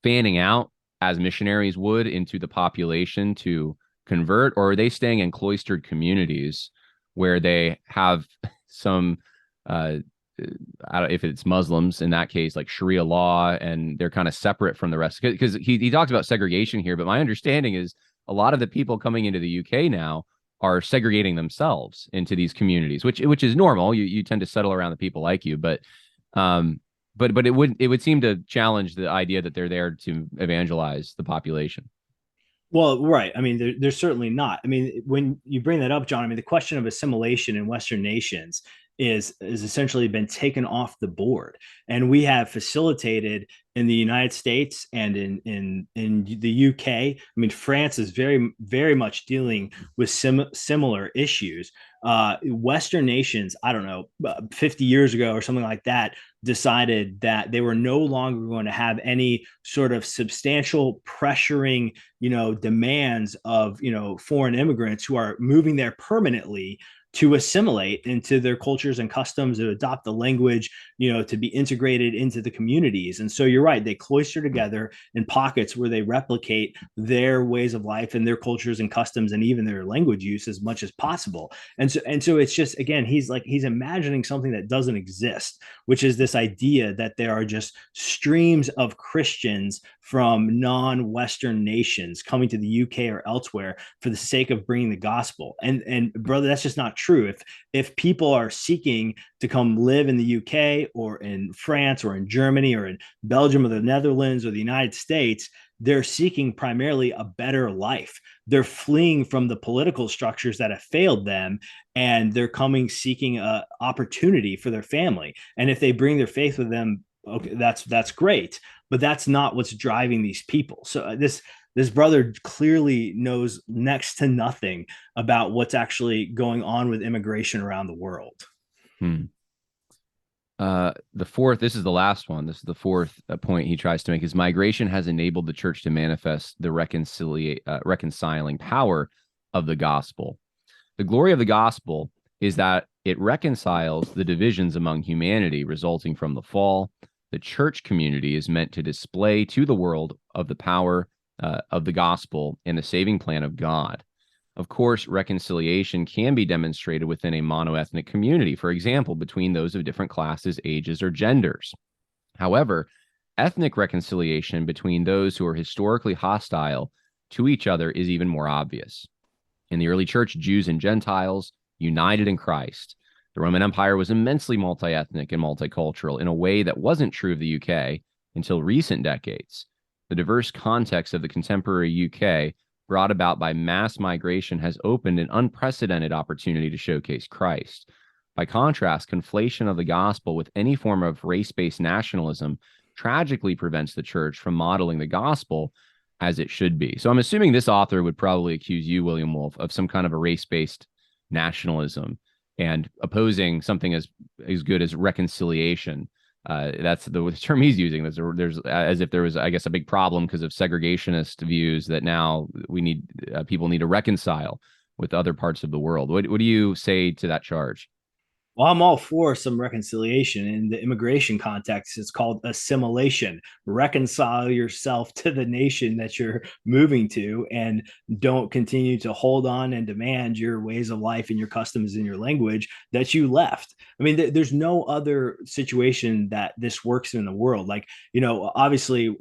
fanning out as missionaries would into the population to convert, or are they staying in cloistered communities where they have some, if it's Muslims, in that case, like Sharia law, and they're kind of separate from the rest? Because he talks about segregation here, but my understanding is a lot of the people coming into the UK now are segregating themselves into these communities, which is normal. You tend to settle around the people like you, but it would seem to challenge the idea that they're there to evangelize the population. Well, right. I mean, they're certainly not. I mean, when you bring that up, John, I mean, the question of assimilation in Western nations is essentially been taken off the board, and we have facilitated in the United States and in the UK. I mean, France is very much dealing with similar issues. Western nations, I don't know, 50 years ago or something like that, decided that they were no longer going to have any sort of substantial pressuring, demands of, foreign immigrants who are moving there permanently to assimilate into their cultures and customs, to adopt the language, to be integrated into the communities. And so you're right, they cloister together in pockets where they replicate their ways of life and their cultures and customs and even their language use as much as possible. And so it's just, again, he's imagining something that doesn't exist, which is this idea that there are just streams of Christians from non-Western nations coming to the UK or elsewhere for the sake of bringing the gospel. And brother, that's just not true. If people are seeking to come live in the UK or in France or in Germany or in Belgium or the Netherlands or the United States, they're seeking primarily a better life. They're fleeing from the political structures that have failed them, and they're coming seeking a opportunity for their family. And if they bring their faith with them, okay, that's great, but that's not what's driving these people. So this brother clearly knows next to nothing about what's actually going on with immigration around the world. The fourth, this is the last one. This is the fourth point he tries to make, is migration has enabled the church to manifest the reconciling power of the gospel. The glory of the gospel is that it reconciles the divisions among humanity resulting from the fall. The church community is meant to display to the world of the power of the gospel and the saving plan of God. Of course, reconciliation can be demonstrated within a monoethnic community, for example, between those of different classes, ages, or genders. However, ethnic reconciliation between those who are historically hostile to each other is even more obvious. In the early church, Jews and Gentiles united in Christ. The Roman Empire was immensely multi-ethnic and multicultural in a way that wasn't true of the UK until recent decades. The diverse context of the contemporary UK brought about by mass migration has opened an unprecedented opportunity to showcase Christ. By contrast, conflation of the gospel with any form of race-based nationalism tragically prevents the church from modeling the gospel as it should be. So I'm assuming this author would probably accuse you, William Wolfe, of some kind of a race-based nationalism and opposing something as good as reconciliation. That's the term he's using. There's as if there was, I guess, a big problem because of segregationist views that now we need people need to reconcile with other parts of the world. What do you say to that charge? Well, I'm all for some reconciliation. In the immigration context, it's called assimilation. Reconcile yourself to the nation that you're moving to, and don't continue to hold on and demand your ways of life and your customs and your language that you left. I mean, there's no other situation that this works in the world. Like, obviously,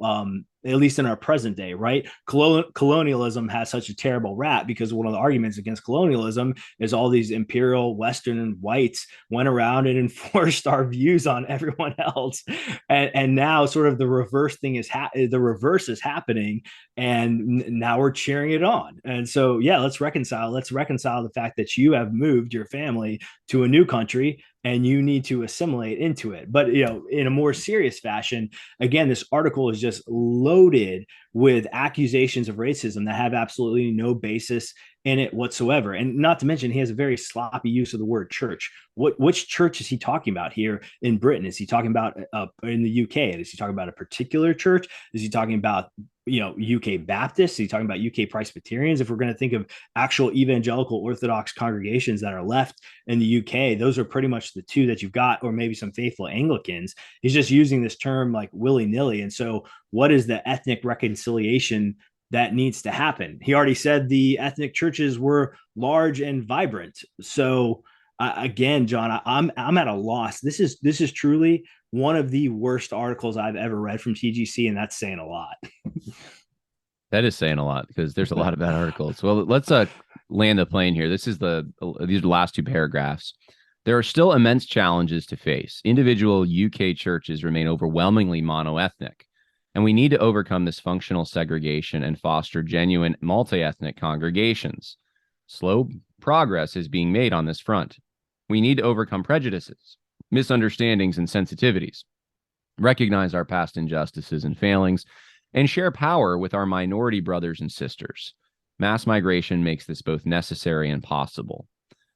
at least in our present day, right? Colonialism has such a terrible rap because one of the arguments against colonialism is all these imperial Western whites went around and enforced our views on everyone else. And now sort of the reverse thing is the reverse is happening. And now we're cheering it on. And so, yeah, let's reconcile the fact that you have moved your family to a new country and you need to assimilate into it. But, in a more serious fashion, again, this article is just loaded with accusations of racism that have absolutely no basis in it whatsoever. And not to mention, he has a very sloppy use of the word church. Which church is he talking about here in Britain? Is he talking about in the UK? Is he talking about a particular church? Is he talking about UK Baptists? Is he talking about UK Presbyterians? If we're going to think of actual evangelical Orthodox congregations that are left in the UK, those are pretty much the two that you've got, or maybe some faithful Anglicans. He's just using this term like willy-nilly. And so what is the ethnic reconciliation that needs to happen? He already said the ethnic churches were large and vibrant. So again, John, I'm at a loss. This is truly one of the worst articles I've ever read from TGC, and that's saying a lot. That is saying a lot because there's a lot of bad articles. Well, let's land the plane here. These are the last two paragraphs. There are still immense challenges to face. Individual UK churches remain overwhelmingly monoethnic, and we need to overcome this functional segregation and foster genuine multi-ethnic congregations. Slow progress is being made on this front. We need to overcome prejudices, misunderstandings, and sensitivities, recognize our past injustices and failings, and share power with our minority brothers and sisters. Mass migration makes this both necessary and possible.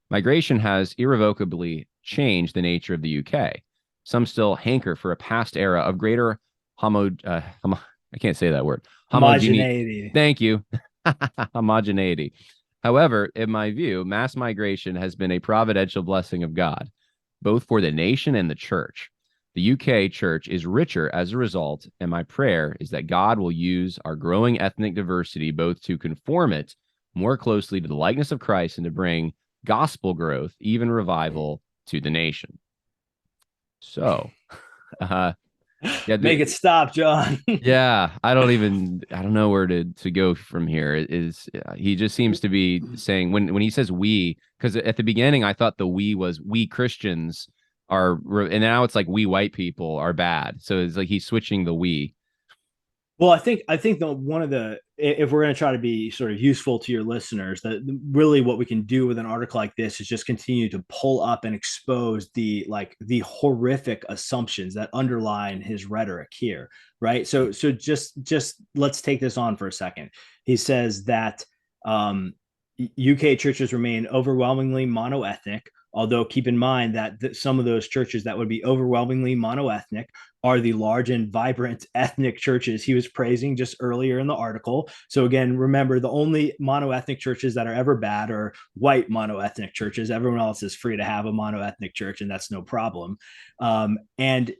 Migration has irrevocably changed the nature of the UK. Some still hanker for a past era of greater I can't say that word. Homogeneity. Thank you. Homogeneity. However, in my view, mass migration has been a providential blessing of God, both for the nation and the church. The UK church is richer as a result, and my prayer is that God will use our growing ethnic diversity both to conform it more closely to the likeness of Christ and to bring gospel growth, even revival, to the nation. So, Yeah, Make it stop, John. yeah, I don't know where to go from here. It is he just seems to be saying when he says we, because at the beginning I thought the we was we Christians and now it's like we white people are bad. So it's like he's switching the we. Well, I think the one of the if we're going to try to be sort of useful to your listeners, that really what we can do with an article like this is just continue to pull up and expose the horrific assumptions that underline his rhetoric here, right? So just let's take this on for a second. He says that UK churches remain overwhelmingly monoethnic, although keep in mind that some of those churches that would be overwhelmingly monoethnic are the large and vibrant ethnic churches he was praising just earlier in the article. So again, remember, the only monoethnic churches that are ever bad are white monoethnic churches. Everyone else is free to have a monoethnic church, and that's no problem. And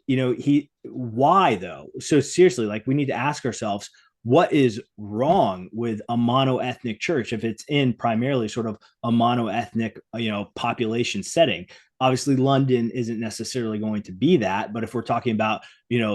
why though? So seriously, like, we need to ask ourselves, what is wrong with a monoethnic church if it's in primarily sort of a monoethnic population setting? Obviously London isn't necessarily going to be that, but if we're talking about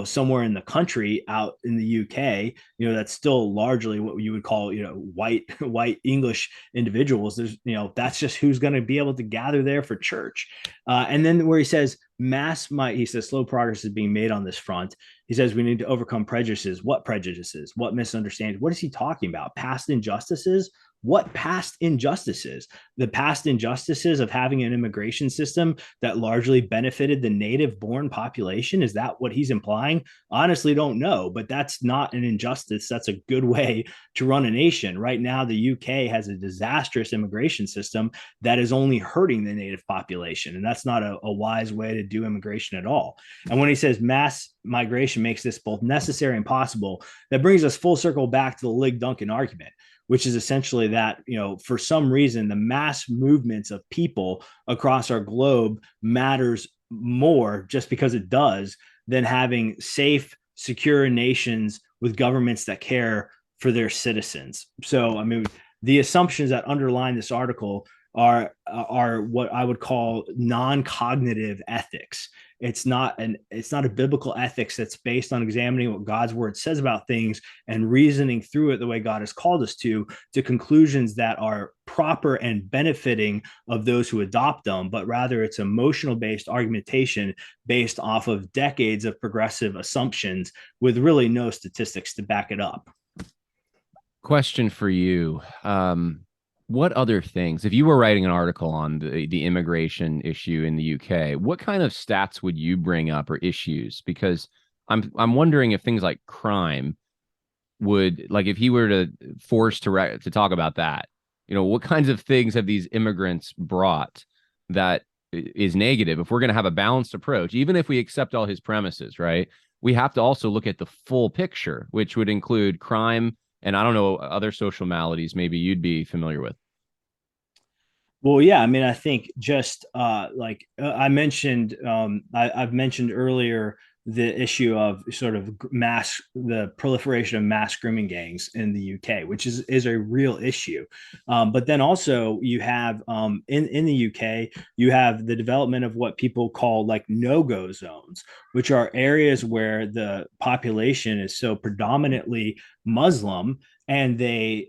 somewhere in the country out in the UK, that's still largely what you would call white English individuals. There's that's just who's going to be able to gather there for church. And then where he says he says slow progress is being made on this front. He says we need to overcome prejudices. What prejudices? What misunderstandings? What is he talking about? Past injustices? What past injustices? The past injustices of having an immigration system that largely benefited the native born population? Is that what he's implying? Honestly, don't know, but that's not an injustice. That's a good way to run a nation. Right now, the UK has a disastrous immigration system that is only hurting the native population. And that's not a wise way to do immigration at all. And when he says mass migration makes this both necessary and possible, that brings us full circle back to the Lig Duncan argument, which is essentially that, for some reason, the mass movements of people across our globe matters more just because it does than having safe, secure nations with governments that care for their citizens. So, I mean, the assumptions that underline this article are what I would call non-cognitive ethics. It's not a biblical ethics that's based on examining what God's word says about things and reasoning through it the way God has called us to conclusions that are proper and benefiting of those who adopt them, but rather it's emotional based argumentation based off of decades of progressive assumptions with really no statistics to back it up. Question for you. What other things, if you were writing an article on the immigration issue in the UK, what kind of stats would you bring up or issues? Because I'm wondering if things like crime would, like, if he were to force to talk about that, what kinds of things have these immigrants brought that is negative? If we're going to have a balanced approach, even if we accept all his premises, right, we have to also look at the full picture, which would include crime and, I don't know, other social maladies maybe you'd be familiar with. Well, yeah, I mean, I think just I mentioned, I've mentioned earlier the issue of sort of the proliferation of mass grooming gangs in the UK, which is a real issue. But then also you have in the UK, you have the development of what people call like no-go zones, which are areas where the population is so predominantly Muslim, and the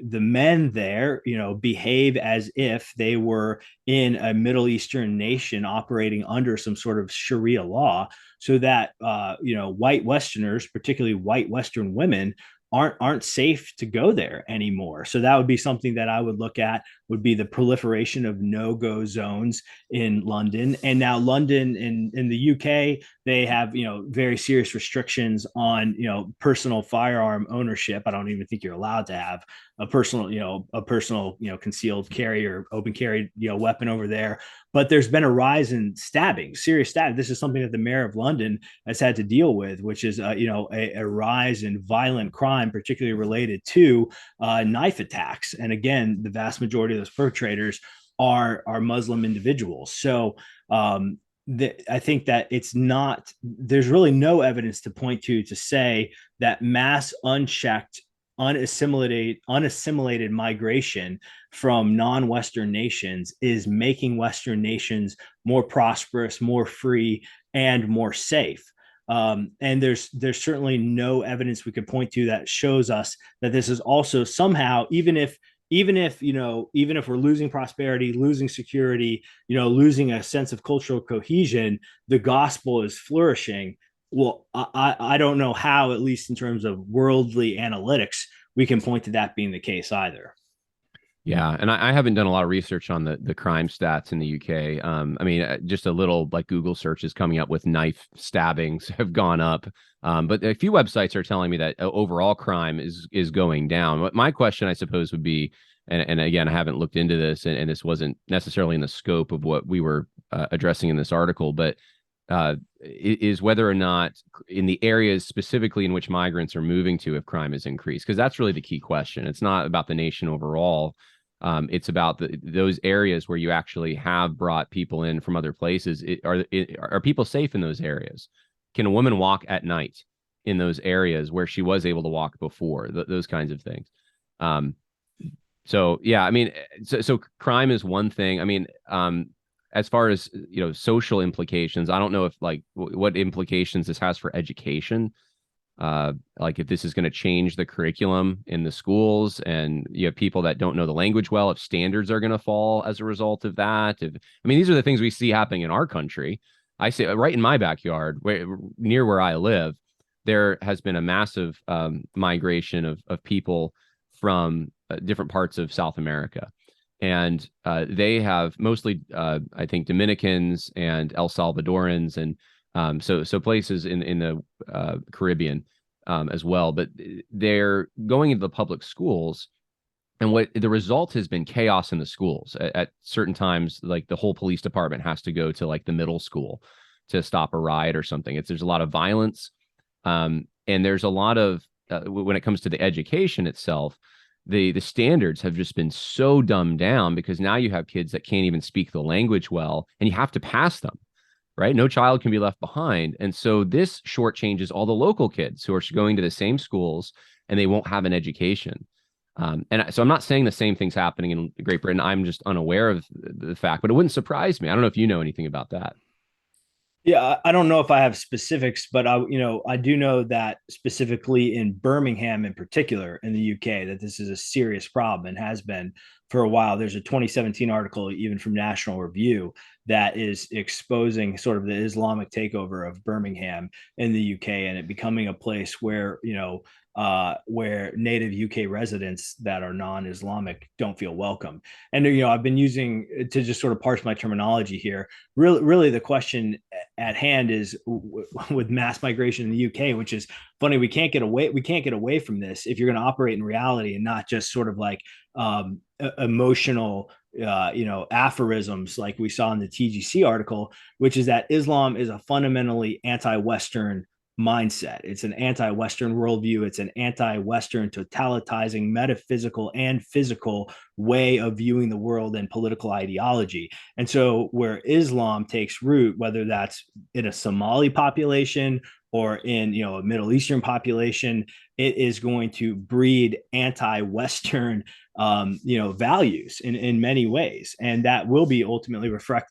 men there behave as if they were in a Middle Eastern nation operating under some sort of Sharia law, so that white Westerners, particularly white Western women, aren't safe to go there anymore. So that would be something that I would look at, would be the proliferation of no-go zones in London. And now London in the UK, they have very serious restrictions on personal firearm ownership. I don't even think you're allowed to have a personal concealed carry or open carry weapon over there. But there's been a rise in stabbing, serious stabbing. This is something that the mayor of London has had to deal with, which is a rise in violent crime, particularly related to knife attacks. And again, the vast majority of those perpetrators are Muslim individuals. So I think that there's really no evidence to point to say that mass unchecked, unassimilated migration from non-Western nations is making Western nations more prosperous, more free, and more safe. And there's certainly no evidence we could point to that shows us that this is also somehow, even if we're losing prosperity, losing security, losing a sense of cultural cohesion, the gospel is flourishing. Well, I don't know how, at least in terms of worldly analytics, we can point to that being the case either. Yeah, and I haven't done a lot of research on the crime stats in the UK. I mean, just a little like Google searches coming up with knife stabbings have gone up, but a few websites are telling me that overall crime is going down. What my question, I suppose, would be, and again, I haven't looked into this, and this wasn't necessarily in the scope of what we were addressing in this article, but is whether or not in the areas specifically in which migrants are moving to, if crime has increased, because that's really the key question. It's not about the nation overall. It's about those areas where you actually have brought people in from other places. Are people safe in those areas? Can a woman walk at night in those areas where she was able to walk before? Those kinds of things. So yeah, I mean, so crime is one thing. I mean, as far as social implications, I don't know if like what implications this has for education. Like if this is going to change the curriculum in the schools, and you have people that don't know the language well, if standards are going to fall as a result of that. I mean, these are the things we see happening in our country. I see right in my backyard, near where I live, there has been a massive migration of people from different parts of South America. And they have mostly, I think, Dominicans and El Salvadorans, and so places in the Caribbean as well. But they're going into the public schools, and what the result has been chaos in the schools. At certain times, like the whole police department has to go to like the middle school to stop a riot or something. There's a lot of violence, and there's a lot of when it comes to the education itself. The standards have just been so dumbed down, because now you have kids that can't even speak the language well, and you have to pass them, right? No child can be left behind. And so this shortchanges all the local kids who are going to the same schools, and they won't have an education. So I'm not saying the same thing's happening in Great Britain. I'm just unaware of the fact, but it wouldn't surprise me. I don't know if you know anything about that. Yeah, I don't know if I have specifics, but I do know that specifically in Birmingham, in particular, in the UK, that this is a serious problem and has been for a while. There's a 2017 article, even from National Review, that is exposing sort of the Islamic takeover of Birmingham in the UK, and it becoming a place where where native UK residents that are non-Islamic don't feel welcome. And I've been using to just sort of parse my terminology here. Really, the question at hand is with mass migration in the UK, which is funny. We can't get away from this if you're going to operate in reality and not just sort of like emotional aphorisms like we saw in the TGC article, which is that Islam is a fundamentally anti-Western mindset. It's an anti-Western worldview. It's an anti-Western totalitizing metaphysical and physical way of viewing the world and political ideology. And so where Islam takes root, whether that's in a Somali population or in a Middle Eastern population, it is going to breed anti-Western values in many ways, and that will be ultimately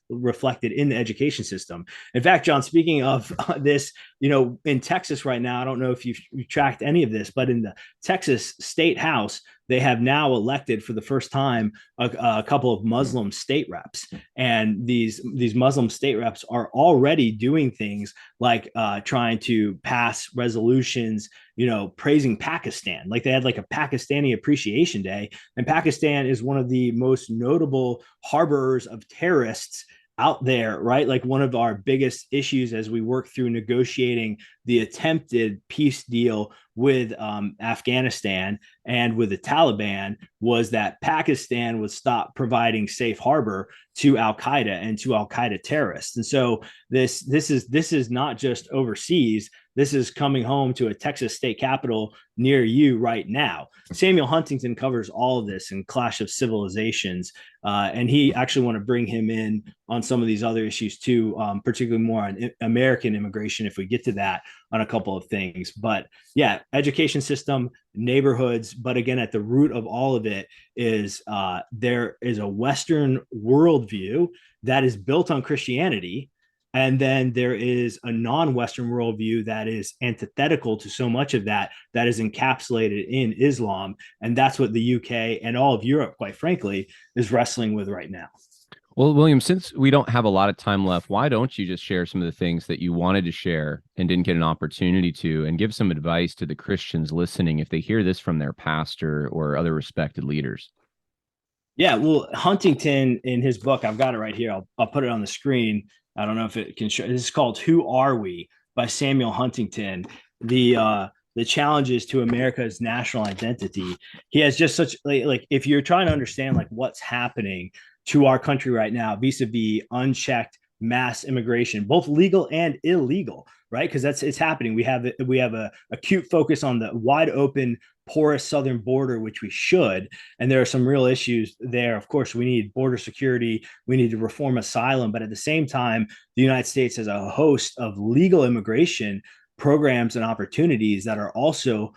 reflected in the education system. In fact, John, speaking of this, in Texas right now, I don't know if you've tracked any of this, but in the Texas State House, they have now elected for the first time a couple of Muslim state reps, and these Muslim state reps are already doing things like trying to pass resolutions, praising Pakistan. Like they had like a Pakistani appreciation day, and Pakistan is one of the most notable harborers of terrorists out there, right? Like one of our biggest issues as we work through negotiating the attempted peace deal with Afghanistan and with the Taliban was that Pakistan would stop providing safe harbor to Al-Qaeda and to Al-Qaeda terrorists. And so this is not just overseas. This is coming home to a Texas state capital near you right now. Samuel Huntington covers all of this in Clash of Civilizations, and he actually want to bring him in on some of these other issues too, particularly more on American immigration if we get to that on a couple of things. But yeah, education system, neighborhoods. But again, at the root of all of it is there is a Western worldview that is built on Christianity And then there is a non-Western worldview that is antithetical to so much of that, that is encapsulated in Islam. And that's what the UK and all of Europe, quite frankly, is wrestling with right now. Well, William, since we don't have a lot of time left, why don't you just share some of the things that you wanted to share and didn't get an opportunity to, and give some advice to the Christians listening if they hear this from their pastor or other respected leaders? Yeah, well, Huntington in his book, I've got it right here. I'll put it on the screen. I don't know if it can show. This is called "Who Are We" by Samuel Huntington. The challenges to America's national identity. He has just such like if you're trying to understand like what's happening to our country right now vis-a-vis unchecked mass immigration, both legal and illegal, right? Because it's happening. We have a acute focus on the wide open, porous southern border, which we should, and there are some real issues there. Of course, we need border security. We need to reform asylum, but at the same time, the United States has a host of legal immigration programs and opportunities that are also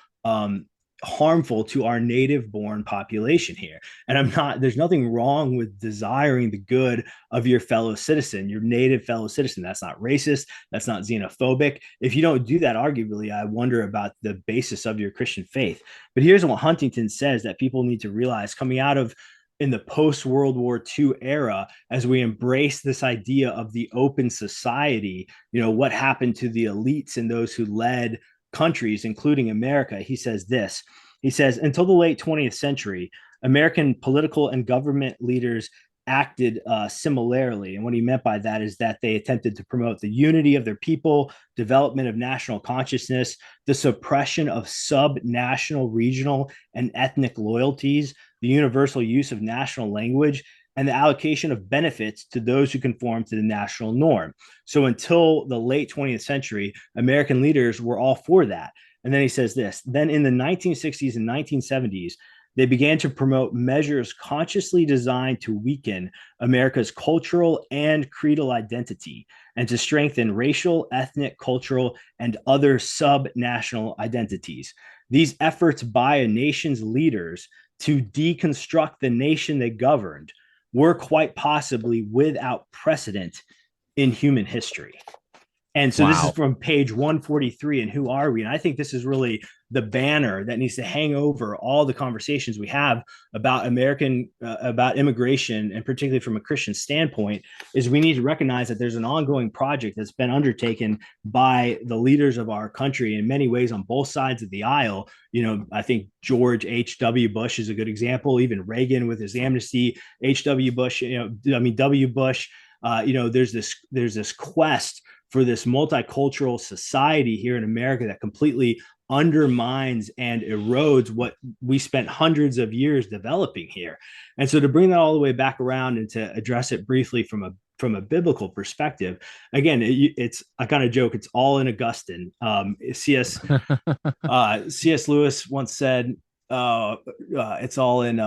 harmful to our native born population here. And there's nothing wrong with desiring the good of your fellow citizen, your native fellow citizen. That's not racist. That's not xenophobic. If you don't do that, arguably, I wonder about the basis of your Christian faith. But here's what Huntington says that people need to realize coming out of in the post-World War II era, as we embrace this idea of the open society, what happened to the elites and those who led countries, including America. He says this. He says, until the late 20th century, American political and government leaders acted similarly. And what he meant by that is that they attempted to promote the unity of their people, development of national consciousness, the suppression of sub-national, regional, and ethnic loyalties, the universal use of national language, and the allocation of benefits to those who conform to the national norm. So until the late 20th century, American leaders were all for that. And then he says this, then in the 1960s and 1970s, they began to promote measures consciously designed to weaken America's cultural and creedal identity and to strengthen racial, ethnic, cultural, and other sub-national identities. These efforts by a nation's leaders to deconstruct the nation they governed were quite possibly without precedent in human history. And so This is from page 143 and Who Are We? And I think this is really the banner that needs to hang over all the conversations we have about about immigration, and particularly from a Christian standpoint, is we need to recognize that there's an ongoing project that's been undertaken by the leaders of our country in many ways on both sides of the aisle. I think George H.W. Bush is a good example, even Reagan with his amnesty, W. Bush, there's this quest for this multicultural society here in America that completely undermines and erodes what we spent hundreds of years developing here. And so to bring that all the way back around and to address it briefly from a biblical perspective, again, it's I kind of joke, it's all in Augustine. C.S. Lewis once said, it's all in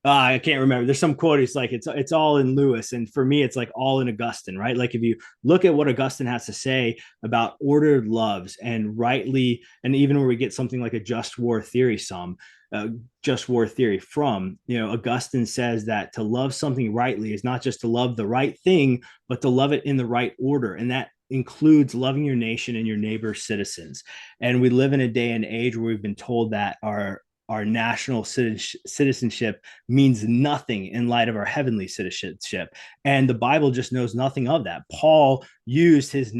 I can't remember. There's some quote. It's like it's all in Lewis, and for me, it's like all in Augustine, right? Like if you look at what Augustine has to say about ordered loves and rightly, and even where we get something like a just war theory, from Augustine says that to love something rightly is not just to love the right thing, but to love it in the right order, and that includes loving your nation and your neighbor's citizens. And we live in a day and age where we've been told that our national citizenship means nothing in light of our heavenly citizenship. And the Bible just knows nothing of that. Paul used his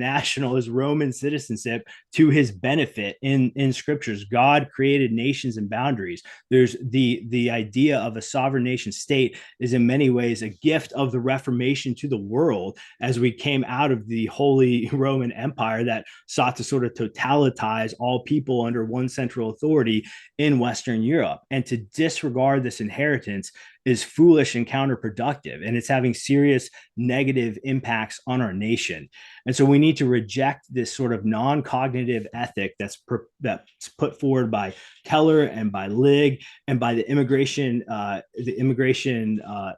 Roman citizenship to his benefit in scriptures. God created nations and boundaries. There's the idea of a sovereign nation state is in many ways a gift of the Reformation to the world as we came out of the Holy Roman Empire that sought to sort of totalitize all people under one central authority in Western Europe. And to disregard this inheritance is foolish and counterproductive, and it's having serious negative impacts on our nation. And so we need to reject this sort of non-cognitive ethic that's put forward by Keller and by Ligg and by the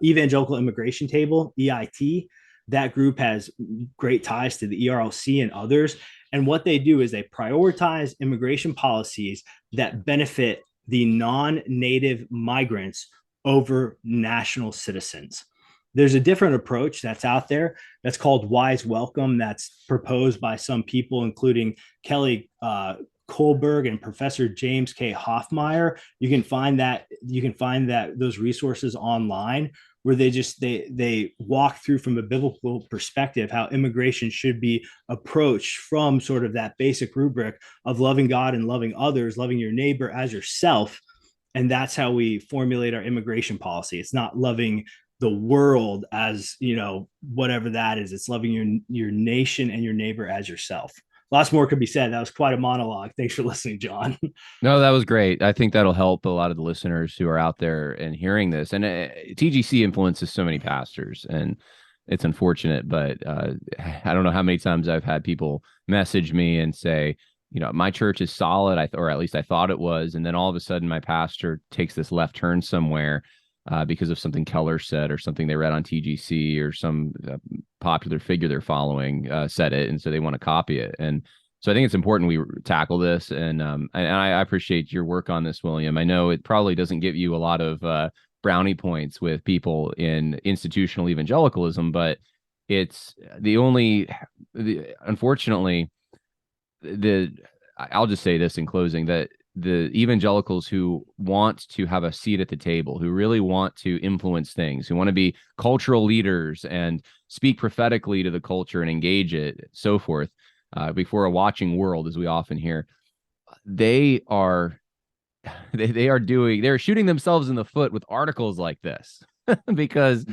Evangelical Immigration Table, EIT. That group has great ties to the ERLC and others. And what they do is they prioritize immigration policies that benefit the non-native migrants over national citizens. there's a different approach that's out there that's called wise welcome, that's proposed by some people, including Kelly Kohlberg and Professor James K. Hoffmeyer. You can find that those resources online, where they walk through from a biblical perspective how immigration should be approached from sort of that basic rubric of loving God and loving others, loving your neighbor as yourself. And that's how we formulate our immigration policy. It's not loving the world as, whatever that is. It's loving your nation and your neighbor as yourself. Lots more could be said. That was quite a monologue. Thanks for listening, John. No, that was great. I think that'll help a lot of the listeners who are out there and hearing this. And TGC influences so many pastors, and it's unfortunate, but I don't know how many times I've had people message me and say, my church is solid, or at least I thought it was. And then all of a sudden my pastor takes this left turn somewhere because of something Keller said, or something they read on TGC, or some popular figure they're following said it. And so they want to copy it. And so I think it's important we tackle this. And I appreciate your work on this, William. I know it probably doesn't give you a lot of brownie points with people in institutional evangelicalism, but it's unfortunately, I'll just say this in closing, that the evangelicals who want to have a seat at the table, who really want to influence things, who want to be cultural leaders and speak prophetically to the culture and engage it, so forth, before a watching world, as we often hear, they're shooting themselves in the foot with articles like this, because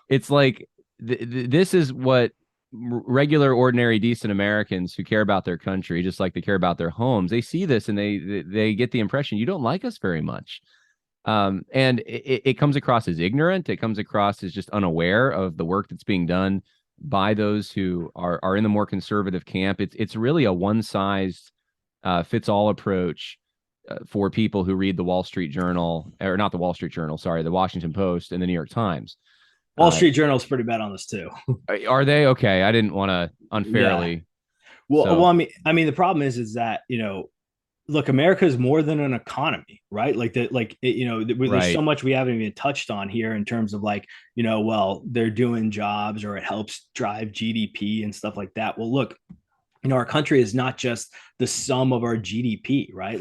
it's like this is what regular, ordinary, decent Americans who care about their country, just like they care about their homes, they see this and they get the impression you don't like us very much. And it comes across as ignorant. It comes across as just unaware of the work that's being done by those who are in the more conservative camp. It's really a one-size fits all approach for people who read the Wall Street Journal, or not the Wall Street Journal, sorry, the Washington Post and the New York Times. Wall Street Journal is pretty bad on this too. Are they? Okay. I didn't want to unfairly. Yeah. Well, I mean, the problem is that, look, America is more than an economy, right? There's so much we haven't even touched on here in terms of they're doing jobs, or it helps drive GDP and stuff like that. Well, look, our country is not just the sum of our GDP, right?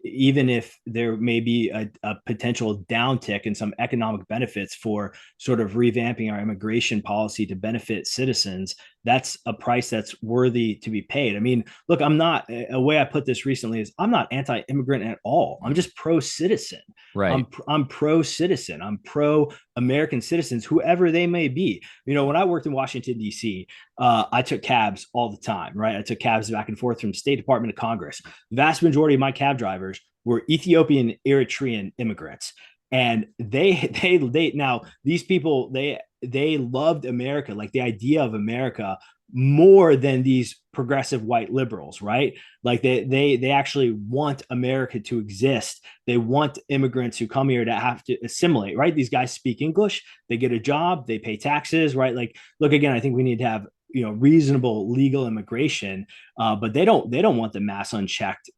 Even if there may be a potential downtick in some economic benefits for sort of revamping our immigration policy to benefit citizens, that's a price that's worthy to be paid. I mean, look, a way I put this recently is I'm not anti-immigrant at all. I'm just pro-citizen. Right. I'm pro-citizen. I'm pro-American citizens, whoever they may be. When I worked in Washington, D.C., I took cabs all the time, right? I took cabs back and forth from State Department to Congress. The vast majority of my cab drivers were Ethiopian, Eritrean immigrants. And these people, they loved America, like the idea of America, more than these progressive white liberals, right? Like they actually want America to exist. They want immigrants who come here to have to assimilate, right? These guys speak English, they get a job, they pay taxes, right? Look, again, I think we need to have reasonable legal immigration, but they don't want the mass unchecked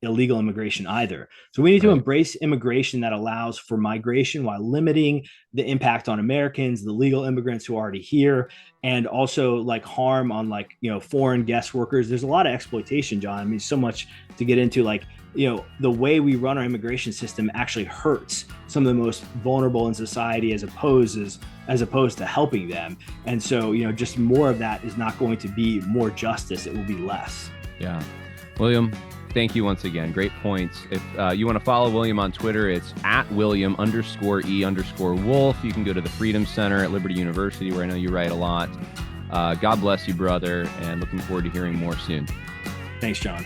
illegal immigration either. So we need to embrace immigration that allows for migration while limiting the impact on Americans, the legal immigrants who are already here, and also harm on foreign guest workers. There's a lot of exploitation, John. I mean, so much to get into. The way we run our immigration system actually hurts some of the most vulnerable in society as opposed to helping them. And so, just more of that is not going to be more justice. It will be less. Yeah. William, thank you once again. Great points. If you want to follow William on Twitter, it's @William_E_Wolfe. You can go to the Freedom Center at Liberty University, where I know you write a lot. God bless you, brother, and looking forward to hearing more soon. Thanks, John.